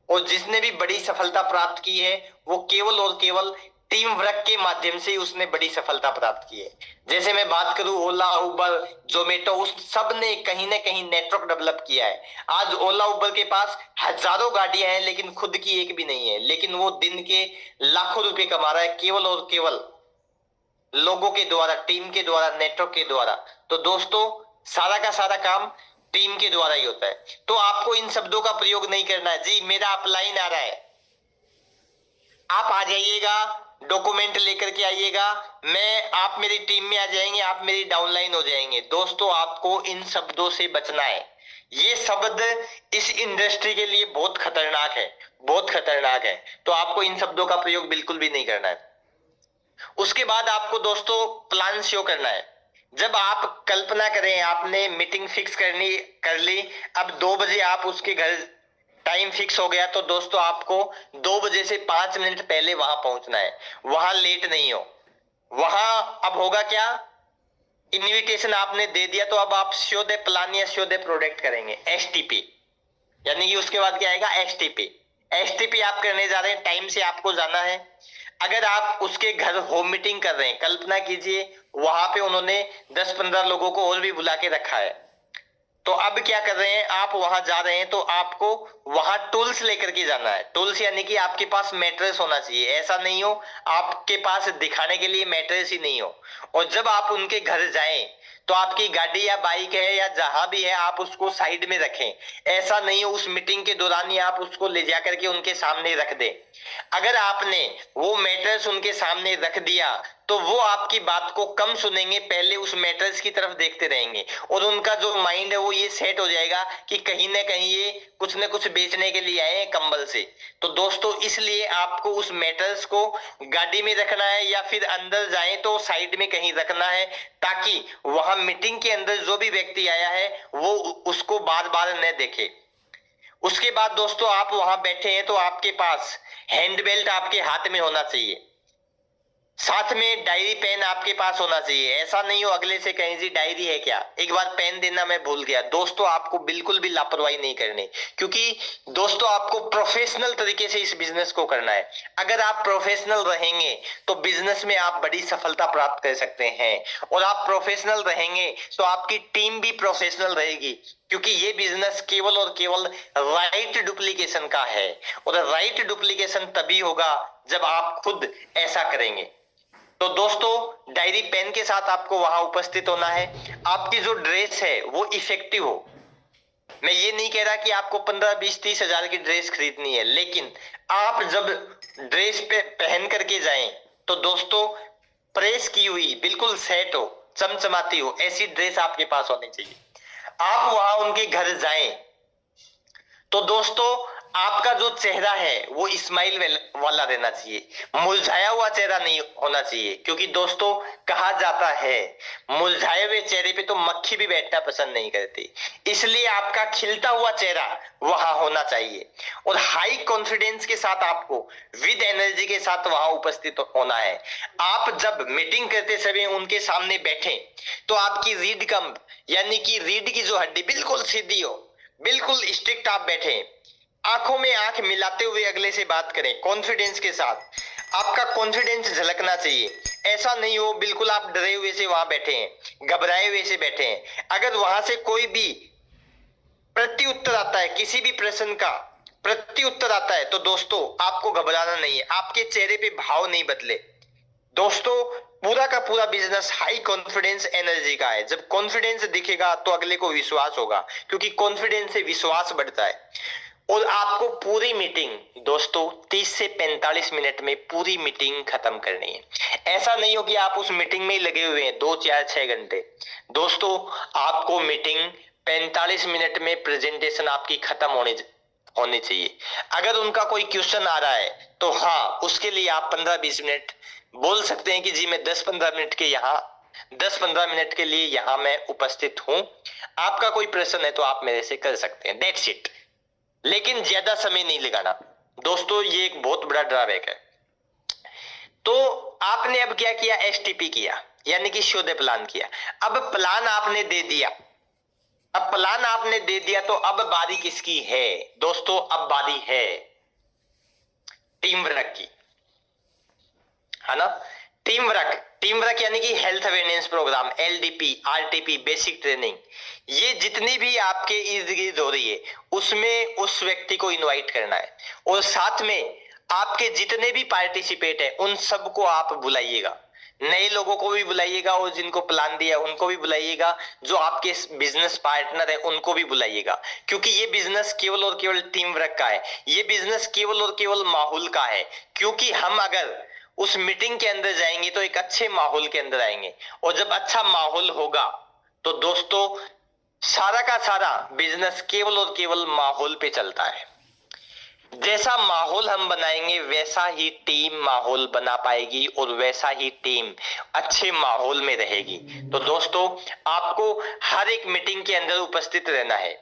Speaker 1: और जिसने भी बड़ी सफलता प्राप्त की है वो केवल और केवल टीम वर्क के माध्यम से उसने बड़ी सफलता प्राप्त की है। जैसे मैं बात करूं ओला, उबर, जोमेटो, उस सब ने कहीं ना कहीं नेटवर्क डेवलप किया है। आज ओला उबर के पास हजारों गाड़ियां हैं लेकिन खुद की एक भी नहीं है, लेकिन वो दिन के लाखों रुपए कमा रहा है केवल और केवल लोगों के द्वारा, टीम के द्वारा, नेटवर्क के द्वारा। तो दोस्तों सारा का सारा काम टीम के द्वारा ही होता है। तो आपको इन शब्दों का प्रयोग नहीं करना है जी मेरा अपलाइन आ रहा है, आप आ जाइएगा, डॉक्यूमेंट लेकर के आइएगा, आप मेरी टीम में आ जाएंगे, आप मेरी डाउनलाइन हो जाएंगे। दोस्तों आपको इन शब्दों से बचना है। ये शब्द इस इंडस्ट्री के लिए बहुत खतरनाक है, बहुत खतरनाक है। तो आपको इन शब्दों का प्रयोग बिल्कुल भी नहीं करना है। उसके बाद आपको दोस्तों प्लान शो करना है। जब आप कल्पना करें आपने मीटिंग फिक्स कर ली, अब 2 बजे आप उसके घर टाइम फिक्स हो गया, तो दोस्तों आपको 2 बजे से 5 मिनट पहले वहां पहुंचना है। वहां लेट नहीं हो। वहां अब होगा क्या, इनविटेशन आपने दे दिया तो अब आप शो द प्लान या शो द प्रोडक्ट करेंगे, एसटीपी। यानी कि उसके बाद क्या आएगा, एसटीपी। एसटीपी आप करने जा रहे हैं, टाइम से आपको जाना है। अगर आप उसके घर होम मीटिंग कर रहे हैं, कल्पना कीजिए वहां पे उन्होंने 10-15 लोगों को और भी बुला के रखा है, तो अब क्या कर रहे हैं, आप वहां जा रहे हैं तो आपको वहां टूल्स लेकर के जाना है। टूल्स यानी कि आपके पास मैट्रेस होना चाहिए। ऐसा नहीं हो आपके पास दिखाने के लिए मैट्रेस ही नहीं हो। और जब आप उनके घर जाएं तो आपकी गाड़ी या बाइक है या जहां भी है आप उसको साइड में रखें। ऐसा नहीं हो उस मीटिंग के दौरान ही आप उसको ले जाकर के उनके सामने रख दें। अगर आपने वो मैट्रेस उनके सामने रख दिया तो वो आपकी बात को कम सुनेंगे, पहले उस मैट्रेस की तरफ देखते रहेंगे और उनका जो माइंड है वो ये सेट हो जाएगा कि कहीं ना कहीं ये कुछ ना कुछ बेचने के लिए आए हैं कंबल से। तो दोस्तों इसलिए आपको उस मैट्रेस को गाड़ी में रखना है या फिर अंदर जाए तो साइड में कहीं रखना है, ताकि वहां मीटिंग के अंदर जो भी व्यक्ति आया है वो उसको बार बार न देखे। उसके बाद दोस्तों आप वहां बैठे हैं तो आपके पास हैंड बेल्ट आपके हाथ में होना चाहिए। साथ में डायरी पेन आपके पास होना चाहिए। ऐसा नहीं हो अगले से कहीं जी डायरी है क्या, एक बार पेन देना मैं भूल गया। दोस्तों आपको बिल्कुल भी लापरवाही नहीं करनी, क्योंकि दोस्तों आपको प्रोफेशनल तरीके से इस बिजनेस को करना है। अगर आप प्रोफेशनल रहेंगे तो बिजनेस में आप बड़ी सफलता प्राप्त कर सकते हैं, और आप प्रोफेशनल रहेंगे तो आपकी टीम भी प्रोफेशनल रहेगी, क्योंकि ये बिजनेस केवल और केवल राइट डुप्लीकेशन का है, और राइट डुप्लीकेशन तभी होगा जब आप खुद ऐसा करेंगे। तो दोस्तों डायरी पेन के साथ आपको वहां उपस्थित होना है। आपकी जो ड्रेस है वो इफेक्टिव हो। मैं ये नहीं कह रहा कि आपको 15, 20, 30 हजार की ड्रेस खरीदनी है, लेकिन आप जब ड्रेस पे पहन करके जाएं तो दोस्तों प्रेस की हुई बिल्कुल सेट हो, चमचमाती हो, ऐसी ड्रेस आपके पास होनी चाहिए। आप वहां उनके घर जाएं तो दोस्तों आपका जो चेहरा है वो स्माइल वाला रहना चाहिए, मुरझाया हुआ चेहरा नहीं होना चाहिए, क्योंकि दोस्तों कहा जाता है मुरझाए हुए चेहरे पे तो मक्खी भी बैठना पसंद नहीं करती। इसलिए आपका खिलता हुआ चेहरा वहां होना चाहिए, और हाई कॉन्फिडेंस के साथ आपको विद एनर्जी के साथ वहां उपस्थित होना है। आप जब मीटिंग करते समय उनके सामने बैठे तो आपकी रीढ़ कम, यानी कि रीढ़ की जो हड्डी बिल्कुल सीधी हो, बिल्कुल स्ट्रिक्ट आप बैठे, आंखों में आंख मिलाते हुए अगले से बात करें कॉन्फिडेंस के साथ। आपका कॉन्फिडेंस झलकना चाहिए। ऐसा नहीं हो बिल्कुल आप डरे हुए से वहां बैठे हैं, घबराए हुए से बैठे हैं। अगर वहां से कोई भी प्रत्युत्तर आता है, किसी भी प्रश्न का प्रत्युत्तर आता है, तो दोस्तों आपको घबराना नहीं है, आपके चेहरे पे भाव नहीं बदले। दोस्तों पूरा का पूरा बिजनेस हाई कॉन्फिडेंस एनर्जी का है। जब कॉन्फिडेंस दिखेगा तो अगले को विश्वास होगा, क्योंकि कॉन्फिडेंस से विश्वास बढ़ता है। और आपको पूरी मीटिंग दोस्तों 30 से 45 मिनट में पूरी मीटिंग खत्म करनी है। ऐसा नहीं हो कि आप उस मीटिंग में ही लगे हुए हैं 2, 4, 6 घंटे। दोस्तों आपको मीटिंग 45 मिनट में प्रेजेंटेशन आपकी खत्म होनी चाहिए। अगर उनका कोई क्वेश्चन आ रहा है तो हाँ उसके लिए आप 15-20 मिनट बोल सकते हैं कि जी मैं 10-15 मिनट के यहाँ 10-15 मिनट के लिए यहाँ मैं उपस्थित हूं, आपका कोई प्रश्न है तो आप मेरे से कर सकते हैं, दैट्स इट। लेकिन ज्यादा समय नहीं लगाना दोस्तों, ये एक बहुत बड़ा ड्रॉबैक है। तो आपने अब क्या किया, एसटीपी किया, यानी कि शो द प्लान किया। अब प्लान आपने दे दिया, अब प्लान आपने दे दिया तो अब बारी किसकी है दोस्तों, अब बारी है टीम वर्क की, है ना। टीम वर्क यानी कि health awareness programme, LDP, RTP, basic training, ये जितनी भी आपके इर्द गिर्द हो रही है उसमें उस व्यक्ति को इनवाइट करना है, और साथ में आपके जितने भी पार्टिसिपेट है उन सबको आप बुलाइएगा। नए लोगों को भी बुलाइएगा, और जिनको प्लान दिया उनको भी बुलाइएगा, जो आपके बिजनेस पार्टनर है उनको भी बुलाइएगा, क्योंकि ये बिजनेस केवल और केवल टीम वर्क का है, ये बिजनेस केवल और केवल माहौल का है। क्योंकि हम अगर उस मीटिंग के अंदर जाएंगे तो एक अच्छे माहौल के अंदर आएंगे, और जब अच्छा माहौल होगा तो दोस्तों सारा का सारा बिजनेस केवल और केवल माहौल पे चलता है। जैसा माहौल हम बनाएंगे वैसा ही टीम माहौल बना पाएगी, और वैसा ही टीम अच्छे माहौल में रहेगी। तो दोस्तों आपको हर एक मीटिंग के अंदर उपस्थित रहना है।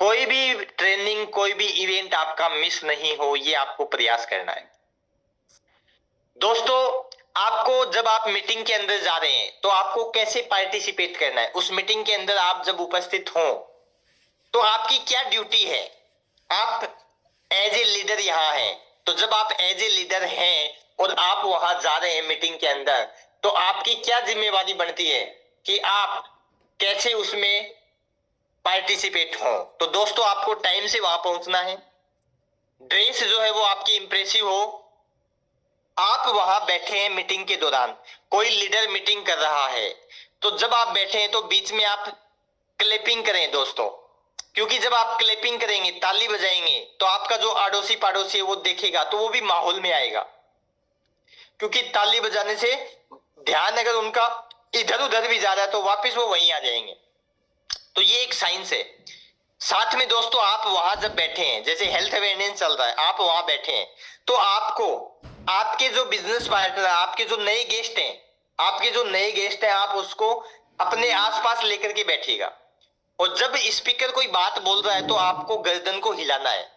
Speaker 1: कोई भी ट्रेनिंग, कोई भी इवेंट आपका मिस नहीं हो, ये आपको प्रयास करना है। दोस्तों आपको जब आप मीटिंग के अंदर जा रहे हैं तो आपको कैसे पार्टिसिपेट करना है, उस मीटिंग के अंदर आप जब उपस्थित हो तो आपकी क्या ड्यूटी है। आप एज ए लीडर यहाँ हैं, तो जब आप एज ए लीडर हैं और आप वहां जा रहे हैं मीटिंग के अंदर, तो आपकी क्या जिम्मेवारी बनती है कि आप कैसे उसमें पार्टिसिपेट हो। तो दोस्तों आपको टाइम से वहां पहुंचना है, ड्रेस जो है वो आपकी इंप्रेसिव हो। आप वहां बैठे हैं मीटिंग के दौरान, कोई लीडर मीटिंग कर रहा है, तो जब आप बैठे हैं तो बीच में आप क्लैपिंग करें दोस्तों, क्योंकि जब आप क्लैपिंग करेंगे, ताली बजाएंगे, तो आपका जो अड़ोसी पड़ोसी है वो देखेगा तो वो भी माहौल में आएगा, क्योंकि ताली बजाने से ध्यान अगर उनका इधर उधर भी जा रहा है तो वापस वो वहीं आ जाएंगे। तो ये एक साइंस है। साथ में दोस्तों आप वहां जब बैठे हैं, जैसे हेल्थ अवेयरनेस चल रहा है, आप वहां बैठे हैं, तो आपको आपके जो बिजनेस पार्टनर, आपके जो नए गेस्ट हैं, आप उसको अपने आसपास लेकर के बैठिएगा। और जब स्पीकर कोई बात बोल रहा है तो आपको गर्दन को हिलाना है,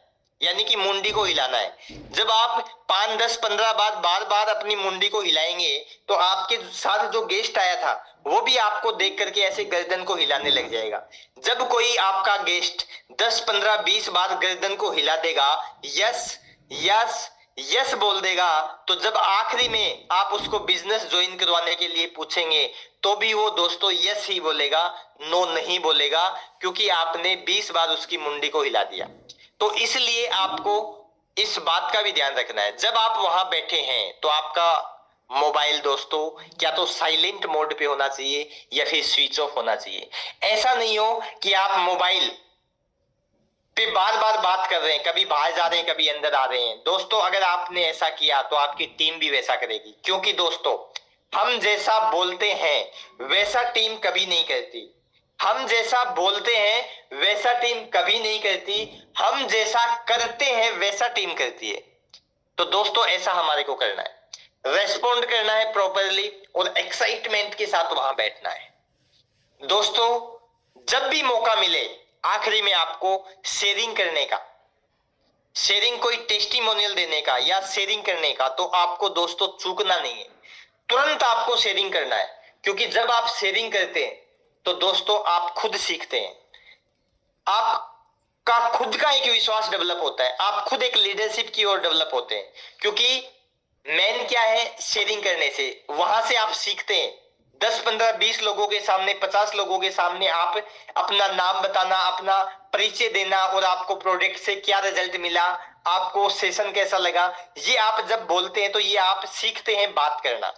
Speaker 1: यानी कि मुंडी को हिलाना है। जब आप 5, 10, 15 बार बार बार अपनी मुंडी को हिलाएंगे तो आपके साथ जो गेस्ट आया था वो भी आपको देख करके ऐसे गर्दन को हिलाने लग जाएगा। जब कोई आपका गेस्ट 10, 15, 20 बार गर्दन को हिला देगा, यस यस यस बोल देगा, तो जब आखिरी में आप उसको बिजनेस ज्वाइन करवाने के लिए पूछेंगे तो भी वो दोस्तों यस ही बोलेगा, नो नहीं बोलेगा, क्योंकि आपने 20 बार उसकी मुंडी को हिला दिया। तो इसलिए आपको इस बात का भी ध्यान रखना है, जब आप वहां बैठे हैं तो आपका मोबाइल दोस्तों या तो साइलेंट मोड पे होना चाहिए या फिर स्विच ऑफ होना चाहिए। ऐसा नहीं हो कि आप मोबाइल पे बार बार बात कर रहे हैं, कभी बाहर जा रहे हैं कभी अंदर आ रहे हैं। दोस्तों अगर आपने ऐसा किया तो आपकी टीम भी वैसा करेगी, क्योंकि दोस्तों हम जैसा बोलते हैं वैसा टीम कभी नहीं करती। हम जैसा बोलते हैं वैसा टीम कभी नहीं करती, हम जैसा करते हैं वैसा टीम करती है। तो दोस्तों ऐसा हमारे को करना है, रेस्पॉन्ड करना है प्रॉपरली और एक्साइटमेंट के साथ वहां बैठना है। दोस्तों जब भी मौका मिले आखिरी में आपको शेयरिंग करने का, शेयरिंग कोई टेस्टिमोनियल देने का या शेयरिंग करने का, तो आपको दोस्तों चूकना नहीं है, तुरंत आपको शेयरिंग करना है। क्योंकि जब आप शेयरिंग करते हैं तो दोस्तों आप खुद सीखते हैं, आपका खुद का एक विश्वास डेवलप होता है, आप खुद एक लीडरशिप की ओर डेवलप होते हैं। क्योंकि मेन क्या है, शेयरिंग करने से वहां से आप सीखते हैं। 10, 15, 20 लोगों के सामने, 50 लोगों के सामने आप अपना नाम बताना, अपना परिचय देना और आपको प्रोडक्ट से क्या रिजल्ट मिला, आपको सेशन कैसा लगा, ये आप जब बोलते हैं तो ये आप सीखते हैं बात करना।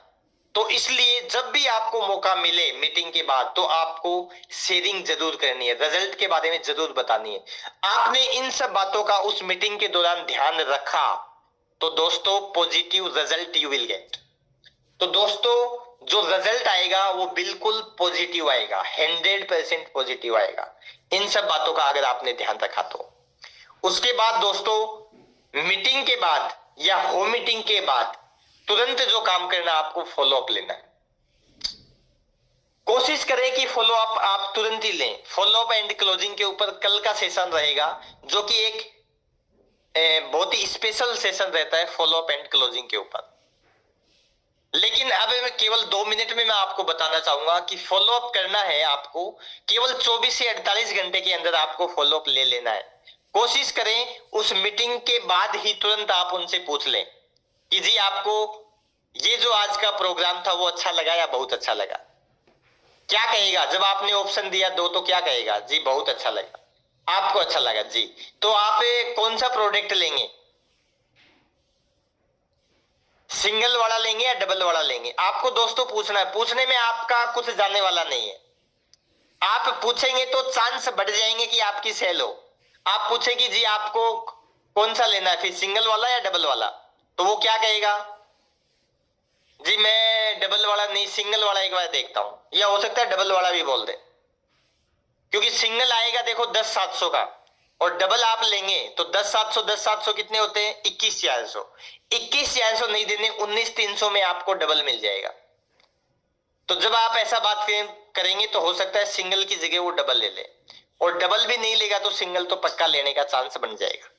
Speaker 1: तो इसलिए जब भी आपको मौका मिले मीटिंग के बाद तो आपको शेयरिंग जरूर करनी है, रिजल्ट के बारे में जरूर बतानी है। आपने इन सब बातों का उस मीटिंग के दौरान ध्यान रखा तो दोस्तों positive result you will get. तो दोस्तों जो रिजल्ट आएगा वो बिल्कुल पॉजिटिव आएगा, 100% पॉजिटिव आएगा, इन सब बातों का अगर आपने ध्यान रखा तो। उसके बाद दोस्तों मीटिंग के बाद या होम मीटिंग के बाद तुरंत जो काम करना आपको फॉलो अप लेना है। कोशिश करें कि फॉलो अप आप तुरंत ही लें। फॉलो अप एंड क्लोजिंग के ऊपर कल का सेशन रहेगा जो कि एक बहुत ही स्पेशल सेशन रहता है फॉलो अप एंड क्लोजिंग के ऊपर। लेकिन अब मैं केवल 2 मिनट में मैं आपको बताना चाहूंगा कि फॉलो अप करना है आपको केवल 24 से 48 घंटे के अंदर आपको फॉलो अप ले लेना है। कोशिश करें उस मीटिंग के बाद ही तुरंत आप उनसे पूछ लें कि जी आपको ये जो आज का प्रोग्राम था वो अच्छा लगा या बहुत अच्छा लगा। क्या कहेगा जब आपने ऑप्शन दिया दो तो क्या कहेगा, जी बहुत अच्छा लगा, आपको अच्छा लगा जी, तो आप कौन सा प्रोडक्ट लेंगे, सिंगल वाला लेंगे या डबल वाला लेंगे। आपको दोस्तों पूछना है, पूछने में आपका कुछ जाने वाला नहीं है। आप पूछेंगे तो चांस बढ़ जाएंगे कि आपकी सेल हो। आप पूछेगी जी आपको कौन सा लेना है, फिर सिंगल वाला या डबल वाला, तो वो क्या कहेगा, जी मैं डबल वाला नहीं सिंगल वाला एक बार देखता हूं, या हो सकता है डबल वाला भी बोल दे। क्योंकि सिंगल आएगा देखो 10,700 का और डबल आप लेंगे तो 10,700 10,700 कितने होते हैं 21,400। 21,400 नहीं देने 19,300 में आपको डबल मिल जाएगा। तो जब आप ऐसा बात करेंगे तो हो सकता है सिंगल की जगह वो डबल ले ले, और डबल भी नहीं लेगा तो सिंगल तो पक्का लेने का चांस बन जाएगा।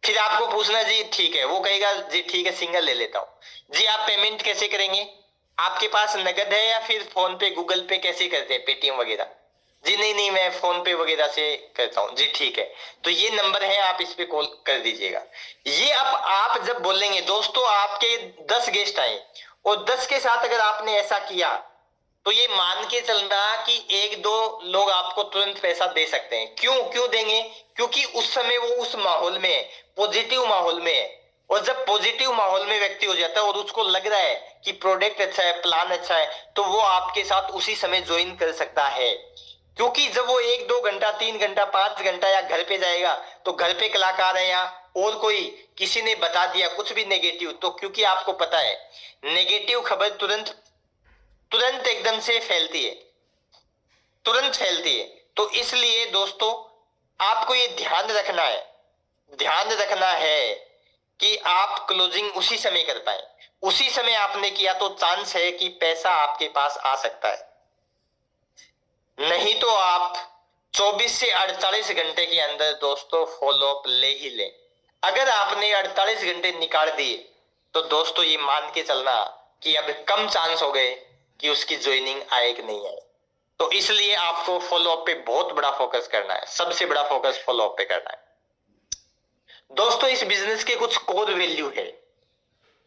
Speaker 1: फिर आपको पूछना जी ठीक है, वो कहेगा जी ठीक है सिंगल ले लेता हूं। जी आप पेमेंट कैसे करेंगे, आपके पास नगद है या फिर फोन पे गूगल पे कैसे करते हैं, पेटीएम वगैरह। जी नहीं नहीं मैं फोन पे वगैरह से करता हूँ। जी ठीक है, तो ये नंबर है आप इस पे कॉल कर दीजिएगा। ये अब आप जब बोलेंगे दोस्तों आपके 10 गेस्ट आए और 10 के साथ अगर आपने ऐसा किया तो ये मान के चलना कि 1-2 लोग आपको तुरंत पैसा दे सकते हैं। क्यों क्यों देंगे, क्योंकि उस समय वो उस माहौल में है, पॉजिटिव माहौल में है। और जब पॉजिटिव माहौल में व्यक्ति हो जाता है और उसको लग रहा है कि प्रोडक्ट अच्छा है, प्लान अच्छा है, तो वो आपके साथ उसी समय ज्वाइन कर सकता है। क्योंकि जब वो 1-2 घंटा 3 घंटा 5 घंटा या घर पे जाएगा तो घर पे कलाकार है या और कोई किसी ने बता दिया कुछ भी नेगेटिव, तो क्योंकि आपको पता है नेगेटिव खबर तुरंत तुरंत एकदम से फैलती है, तुरंत फैलती है। तो इसलिए दोस्तों आपको ये ध्यान रखना है, ध्यान रखना है कि आप क्लोजिंग उसी समय कर पाए। उसी समय आपने किया तो चांस है कि पैसा आपके पास आ सकता है, नहीं तो आप 24 से 48 घंटे के अंदर दोस्तों फॉलो अप ले ही लें। अगर आपने 48 घंटे निकाल दिए तो दोस्तों ये मान के चलना कि अब कम चांस हो गए कि उसकी ज्वाइनिंग आए कि नहीं आए। तो इसलिए आपको फॉलोअप पे बहुत बड़ा फोकस करना है, सबसे बड़ा फोकस फॉलोअप पे करना है। दोस्तों इस बिजनेस के कुछ कोर वैल्यू है,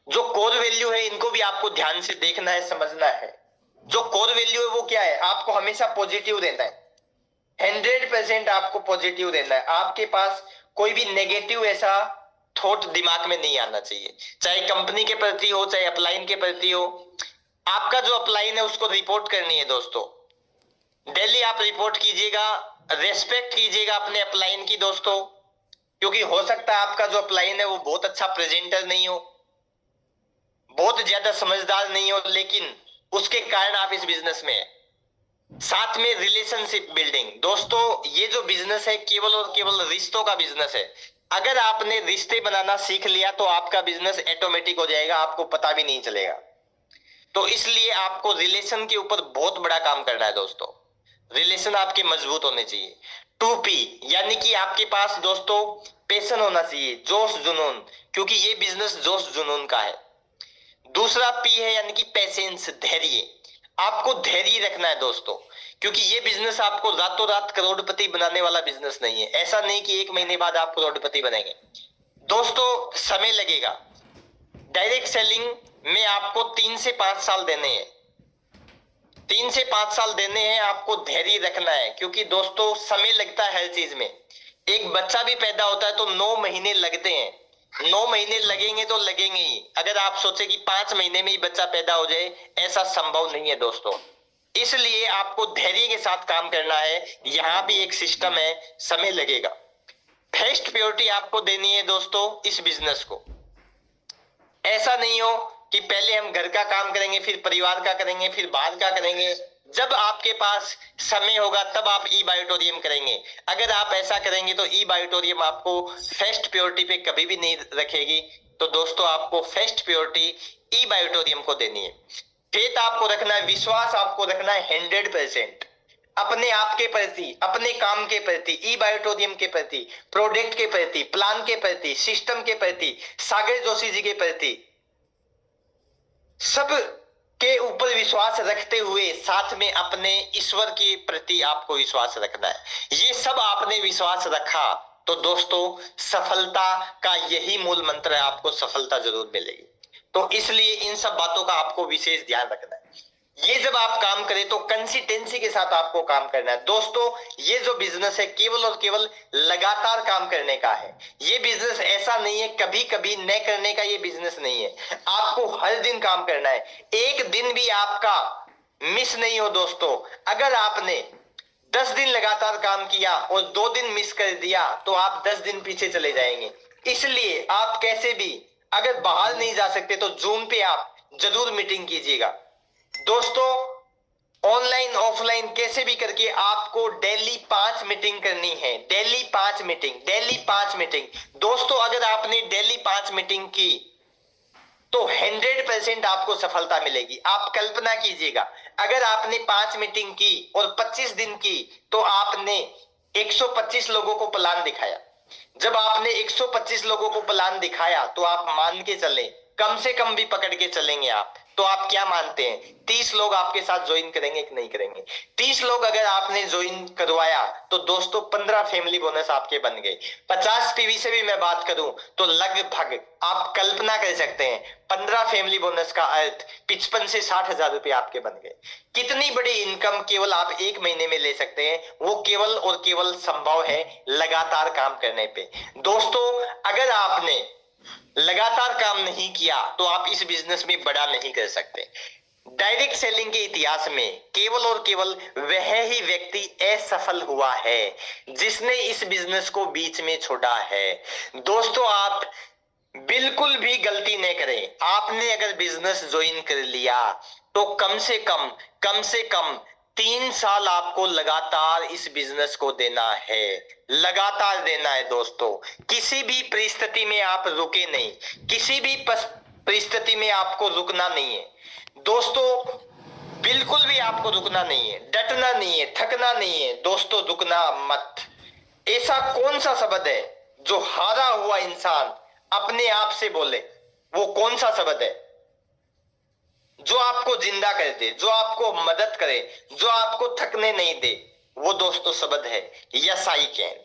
Speaker 1: जो कोर वैल्यू है इनको भी आपको ध्यान से देखना है, समझना है। जो कोर वैल्यू है वो क्या है? आपको हमेशा पॉजिटिव रहना है, 100% आपको पॉजिटिव रहना है। आपके पास कोई भी नेगेटिव ऐसा थॉट दिमाग में नहीं आना चाहिए, चाहे कंपनी के प्रति हो चाहे अपलाइन के प्रति हो। आपका जो अपलाइन है उसको रिपोर्ट करनी है दोस्तों, डेली आप रिपोर्ट कीजिएगा, रेस्पेक्ट कीजिएगा अपने अपलाइन की दोस्तों, क्योंकि हो सकता है आपका जो अपलाइन है वो बहुत अच्छा प्रेजेंटर नहीं हो, बहुत ज्यादा समझदार नहीं हो, लेकिन उसके कारण आप इस बिजनेस में हैं। साथ में रिलेशनशिप बिल्डिंग। दोस्तों ये जो बिजनेस है केवल और केवल रिश्तों का बिजनेस है। अगर आपने रिश्ते बनाना सीख लिया तो आपका बिजनेस ऑटोमेटिक हो जाएगा, आपको पता भी नहीं चलेगा। तो इसलिए आपको रिलेशन के ऊपर बहुत बड़ा काम करना है दोस्तों, रिलेशन आपके मजबूत होने चाहिए। 2P यानी कि आपके पास दोस्तों पैशन होना चाहिए, जोश जुनून, क्योंकि ये बिजनेस जोश जुनून का है। दूसरा P है यानी कि पेशेंस, धैर्य। आपको धैर्य रखना है दोस्तों, क्योंकि ये बिजनेस आपको रातों रात करोड़पति बनाने वाला बिजनेस नहीं है। ऐसा नहीं कि 1 महीने बाद आप करोड़पति बनेंगे दोस्तों, समय लगेगा। डायरेक्ट सेलिंग में आपको 3 से 5 साल देने हैं, 3 से 5 साल देने हैं। आपको धैर्य रखना है, क्योंकि दोस्तों समय लगता है हर चीज में। एक बच्चा भी पैदा होता है तो 9 महीने लगते हैं, 9 महीने लगेंगे तो लगेंगे ही। अगर आप सोचे कि 5 महीने में ही बच्चा पैदा हो जाए, ऐसा संभव नहीं है दोस्तों। इसलिए आपको धैर्य के साथ काम करना है। यहां भी एक सिस्टम है, समय लगेगा। फर्स्ट प्रायोरिटी आपको देनी है दोस्तों इस बिजनेस को। ऐसा नहीं हो कि पहले हम घर का काम करेंगे, फिर परिवार का करेंगे, फिर बाहर का करेंगे। जब आपके पास समय होगा तब आप ई बायोटोरियम करेंगे। अगर आप ऐसा करेंगे तो ई बायोटोरियम आपको फर्स्ट प्रायोरिटी पे कभी भी नहीं रखेगी। तो दोस्तों आपको फर्स्ट प्रायोरिटी ई बायोटोरियम को देनी है। फेथ आपको रखना है, विश्वास आपको रखना है 100%, अपने आप के प्रति, अपने काम के प्रति, ई बायोटोरियम के प्रति, प्रोडक्ट के प्रति, प्लान के प्रति, सिस्टम के प्रति, सागर जोशी जी के प्रति, सब के ऊपर विश्वास रखते हुए साथ में अपने ईश्वर के प्रति आपको विश्वास रखना है। ये सब आपने विश्वास रखा तो दोस्तों सफलता का यही मूल मंत्र है, आपको सफलता जरूर मिलेगी। तो इसलिए इन सब बातों का आपको विशेष ध्यान रखना है। ये जब आप काम करें तो कंसिस्टेंसी के साथ आपको काम करना है दोस्तों। ये जो बिजनेस है केवल और केवल लगातार काम करने का है। ये बिजनेस ऐसा नहीं है कभी कभी न करने का, ये बिजनेस नहीं है। आपको हर दिन काम करना है, एक दिन भी आपका मिस नहीं हो दोस्तों। अगर आपने 10 दिन लगातार काम किया और 2 दिन मिस कर दिया तो आप 10 दिन पीछे चले जाएंगे। इसलिए आप कैसे भी, अगर बाहर नहीं जा सकते तो जूम पे आप जरूर मीटिंग कीजिएगा दोस्तों। ऑनलाइन ऑफलाइन कैसे भी करके आपको डेली 5 मीटिंग करनी है, डेली 5 मीटिंग, डेली 5 मीटिंग दोस्तों। अगर आपने डेली 5 मीटिंग की तो 100% आपको सफलता मिलेगी। आप कल्पना कीजिएगा, अगर आपने 5 मीटिंग की और 25 दिन की तो आपने 125 लोगों को प्लान दिखाया। जब आपने 125 लोगों को प्लान दिखाया तो आप मान के चले, कम से कम भी पकड़ के चलेंगे आप, तो आप क्या मानते हैं 30 लोग आपके साथ ज्वाइन करेंगे कि नहीं करेंगे? 30 लोग अगर आपने ज्वाइन करवाया तो दोस्तों 15 फैमिली बोनस आपके बन गए। 50 पीवी से भी मैं बात करूं तो लगभग आप कल्पना कर सकते हैं 15 फैमिली बोनस का अर्थ 55 से 60 हजार रुपए आपके बन गए। कितनी बड़ी इनकम केवल आप 1 महीने में ले सकते हैं, वो केवल और केवल संभव है लगातार काम करने पे। दोस्तों अगर आपने लगातार काम नहीं किया तो आप इस बिजनेस में बड़ा नहीं कर सकते। डायरेक्ट सेलिंग के इतिहास में केवल और केवल वह ही व्यक्ति असफल हुआ है जिसने इस बिजनेस को बीच में छोड़ा है। दोस्तों आप बिल्कुल भी गलती नहीं करें। आपने अगर बिजनेस ज्वाइन कर लिया तो कम से कम 3 साल आपको लगातार इस बिजनेस को देना है, लगातार देना है दोस्तों। किसी भी परिस्थिति में आप रुके नहीं, किसी भी परिस्थिति में आपको रुकना नहीं है दोस्तों, बिल्कुल भी आपको रुकना नहीं है, डटना नहीं है, थकना नहीं है दोस्तों, रुकना मत। ऐसा कौन सा शब्द है जो हारा हुआ इंसान अपने आप से बोले, वो कौन सा शब्द है? जो आपको जिंदा कर दे, जो आपको मदद करे, जो आपको थकने नहीं दे, वो दोस्तों शब्द है yes I can.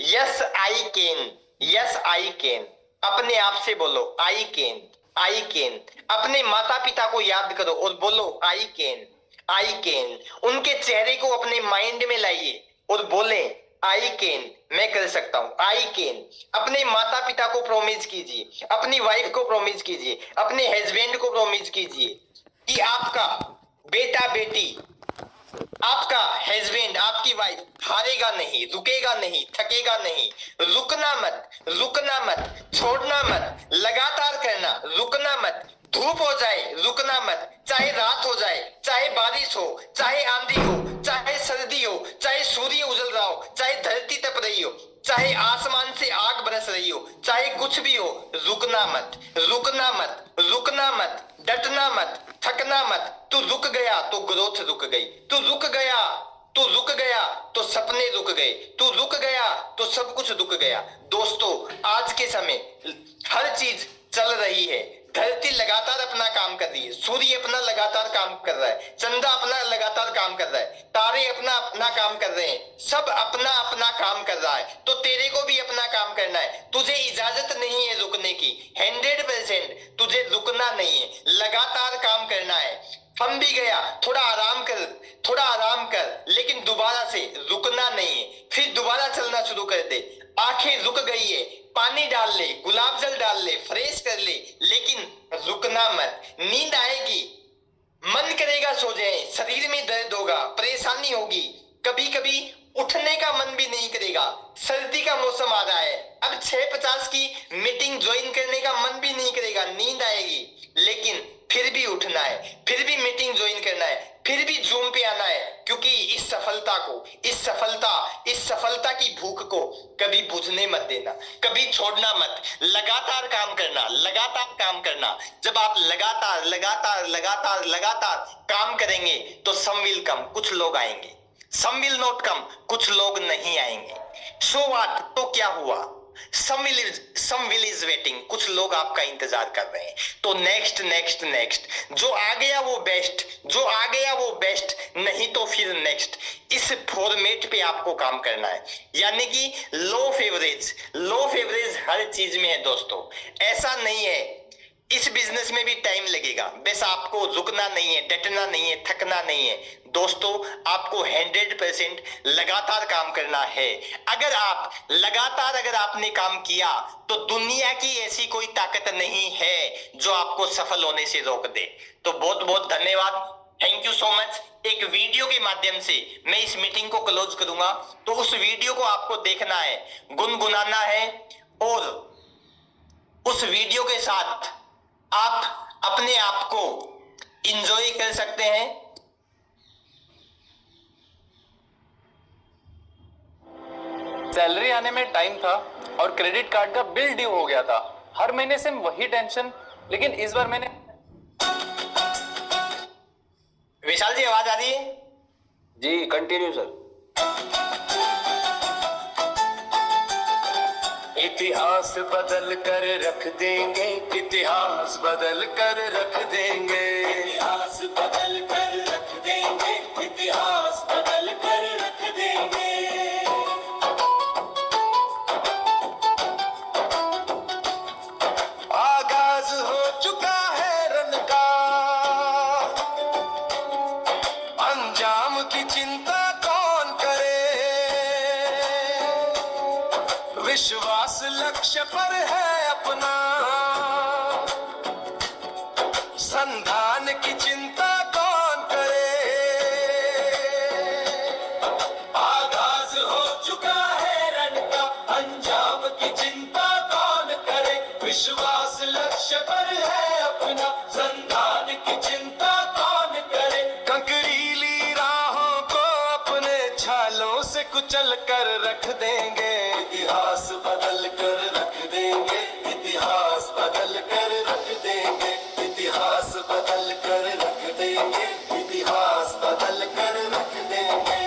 Speaker 1: Yes I can, yes I can. अपने आप से बोलो आई कैन, आई कैन। अपने माता पिता को याद करो और बोलो आई कैन, आई कैन। उनके चेहरे को अपने माइंड में लाइए और बोले आई कैन, मैं कर सकता हूं, आई कैन। अपने माता पिता को प्रोमिस कीजिए, अपनी वाइफ को प्रोमिस कीजिए, अपने हस्बैंड को प्रोमिस कीजिए कि आपका बेटा बेटी, आपका हस्बैंड, आपकी वाइफ हारेगा नहीं, रुकेगा नहीं, थकेगा नहीं। रुकना मत, रुकना मत, छोड़ना मत, लगातार करना, रुकना मत। धूप हो जाए रुकना मत, चाहे रात हो जाए, चाहे बारिश हो, चाहे आंधी हो, चाहे सर्दी हो, चाहे सूर्य उजल रहा हो, चाहे धरती तप रही हो, चाहे आसमान से आग बरस रही हो, चाहे कुछ भी हो, रुकना मत, रुकना मत, रुकना मत, डटना मत, थकना मत। तू रुक गया तो ग्रोथ रुक गई, तू रुक गया, तू रुक गया तो सपने रुक गए, तू रुक गया तो सब कुछ रुक गया। दोस्तों आज के समय हर चीज चल रही है, धरती लगातार अपना काम कर रही है, सूर्य अपना लगातार काम कर रहा है, चंद्र अपना लगातार काम कर रहा है, तारे अपना अपना काम कर रहे हैं, सब अपना अपना काम कर रहा है। तो तेरे को भी अपना काम करना है। तुझे इजाजत नहीं है रुकने की, 100% तुझे रुकना नहीं है, लगातार काम करना है। थम भी गया, थोड़ा आराम कर, थोड़ा आराम कर, लेकिन दोबारा से रुकना नहीं है। फिर दोबारा चलना शुरू कर दे। आंखें रुक गई है, पानी डाल ले, गुलाब जल डाल ले, फ्रेश कर ले, लेकिन रुकना मत। नींद आएगी, मन करेगा सो जाए, शरीर में दर्द होगा, परेशानी होगी, कभी कभी उठने का मन भी नहीं करेगा। सर्दी का मौसम आ रहा है, अब 6:50 की मीटिंग ज्वाइन करने का मन भी नहीं करेगा, नींद आएगी, लेकिन फिर भी उठना है, फिर भी मीटिंग ज्वाइन करना है, फिर भी जूम पे आना है, क्योंकि इस सफलता को, इस सफलता की भूख को कभी बुझने मत देना, कभी छोड़ना मत। लगातार काम करना, लगातार काम करना। जब आप लगातार लगातार लगातार लगातार काम करेंगे तो सम विल कम, कुछ लोग आएंगे, सम विल नॉट कम, कुछ लोग नहीं आएंगे। सो व्हाट, तो क्या हुआ, सम विल इज वेटिंग, कुछ लोग आपका इंतजार कर रहे हैं। तो नेक्स्ट नेक्स्ट नेक्स्ट, जो आ गया वो बेस्ट, जो आ गया वो बेस्ट, नहीं तो फिर नेक्स्ट। इस फॉर्मेट पे आपको काम करना है, यानी कि लो फेवरेज, लो फेवरेज हर चीज में है दोस्तों। ऐसा नहीं है, इस बिजनेस में भी टाइम लगेगा, बस आपको रुकना नहीं है, डटना नहीं है, थकना नहीं है। दोस्तों आपको 100% लगातार काम करना है। अगर आप लगातार, अगर आपने काम किया तो दुनिया की ऐसी कोई ताकत नहीं है जो आपको सफल होने से रोक दे। तो बहुत बहुत धन्यवाद, थैंक यू सो मच। एक वीडियो के माध्यम से मैं इस मीटिंग को क्लोज करूंगा, तो उस वीडियो को आपको देखना है, गुनगुनाना है, और उस वीडियो के साथ आप अपने आप को इंजॉय कर सकते हैं।
Speaker 2: सैलरी आने में टाइम था और क्रेडिट कार्ड का बिल ड्यू हो गया था। हर महीने से वही टेंशन, लेकिन इस बार मैंने।
Speaker 1: विशाल जी आवाज आ रही है?
Speaker 2: जी कंटिन्यू सर।
Speaker 3: इतिहास बदल कर रख देंगे, इतिहास बदल कर रख देंगे, इतिहास बदल कर रख देंगे, इतिहास बदल कर रख देंगे। आगाज हो चुका है रन का, अंजाम की चिंता कौन करे, विश्वास लक्ष्य पर है अपना, संधान की चिंता कौन करे। आगाज हो चुका है रण का, अंजाम की चिंता कौन करे, विश्वास लक्ष्य पर है अपना, संधान की चिंता कौन करे। कंकरीली राहों को अपने छालों से कुचल कर रख देंगे, इतिहास बदल कर रख देंगे, इतिहास बदल कर रख देंगे, इतिहास बदल कर रख देंगे, इतिहास बदल कर रख देंगे।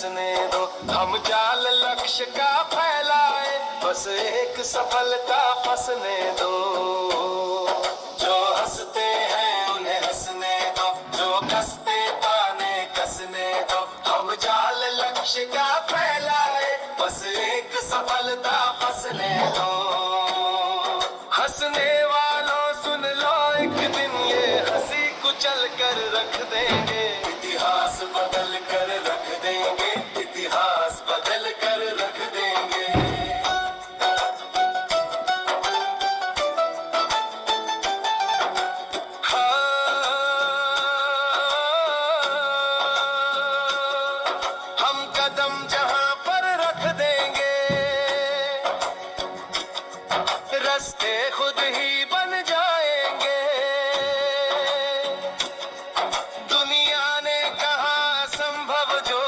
Speaker 3: हंसने दो, हम जाल लक्ष्य का फैलाए, बस एक सफलता फंसने दो। जो हंसते हैं उन्हें हंसने दो, जो कसते ताने कसने दो, हम जाल लक्ष्य का फैलाए, बस एक सफलता फंसने दो। हंसने वालों सुन लो, एक दिन ये हंसी कुचल कर रख देंगे, इतिहास बदल कर रख देंगे, इतिहास बदल कर रख देंगे। हम कदम जहां पर रख देंगे, रास्ते खुद ही बन जाएंगे। दुनिया ने कहा संभव जो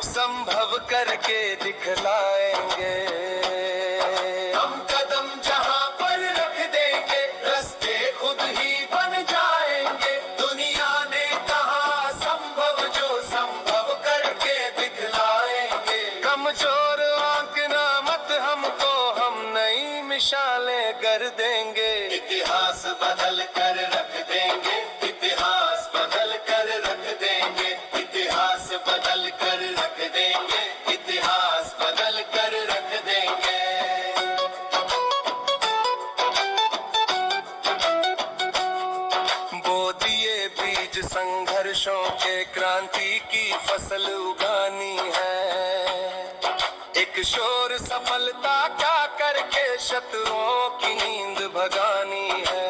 Speaker 3: संभव करके दिखलाएंगे। हम कदम जहां पर रख देंगे, रास्ते खुद ही बन जाएंगे। दुनिया ने कहा संभव जो संभव करके दिखलाएंगे। कमजोर आंकना मत हमको, हम नई मिसालें कर देंगे, इतिहास बदल कर रख देंगे, इतिहास बदल कर रख देंगे, इतिहास बदल कर रख देंगे, इतिहास बदल कर रख देंगे। बो दिए बीज संघर्षों के, क्रांति की फसल उगानी है। एक शोर सफलता का करके शत्रुओं की नींद भगानी है।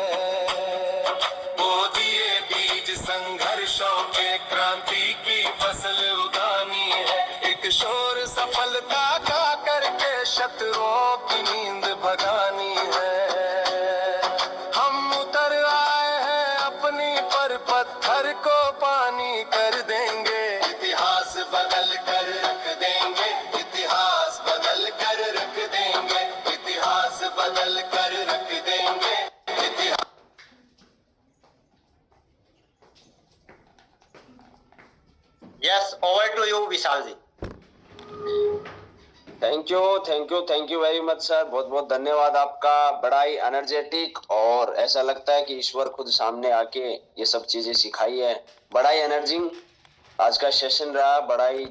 Speaker 3: बो दिए बीज संघर्षों के, क्रांति की फसल उगानी है। एक शोर सफलता का करके शत्रुओं की नींद भगानी है। हम उतर आए हैं अपनी पर, पत्थर को पानी कर देंगे, इतिहास बदल कर रख देंगे, इतिहास बदल कर रख देंगे, इतिहास बदल कर रख देंगे, इतिहास।
Speaker 1: Yes, over to you Vishal ji.
Speaker 4: Thank you very much sir. बहुत बहुत धन्यवाद आपका। बड़ा ही एनर्जेटिक, और ऐसा लगता है कि ईश्वर खुद सामने आके ये सब चीजें सिखाई है। बड़ा ही एनर्जिंग आज का सेशन रहा, बड़ा ही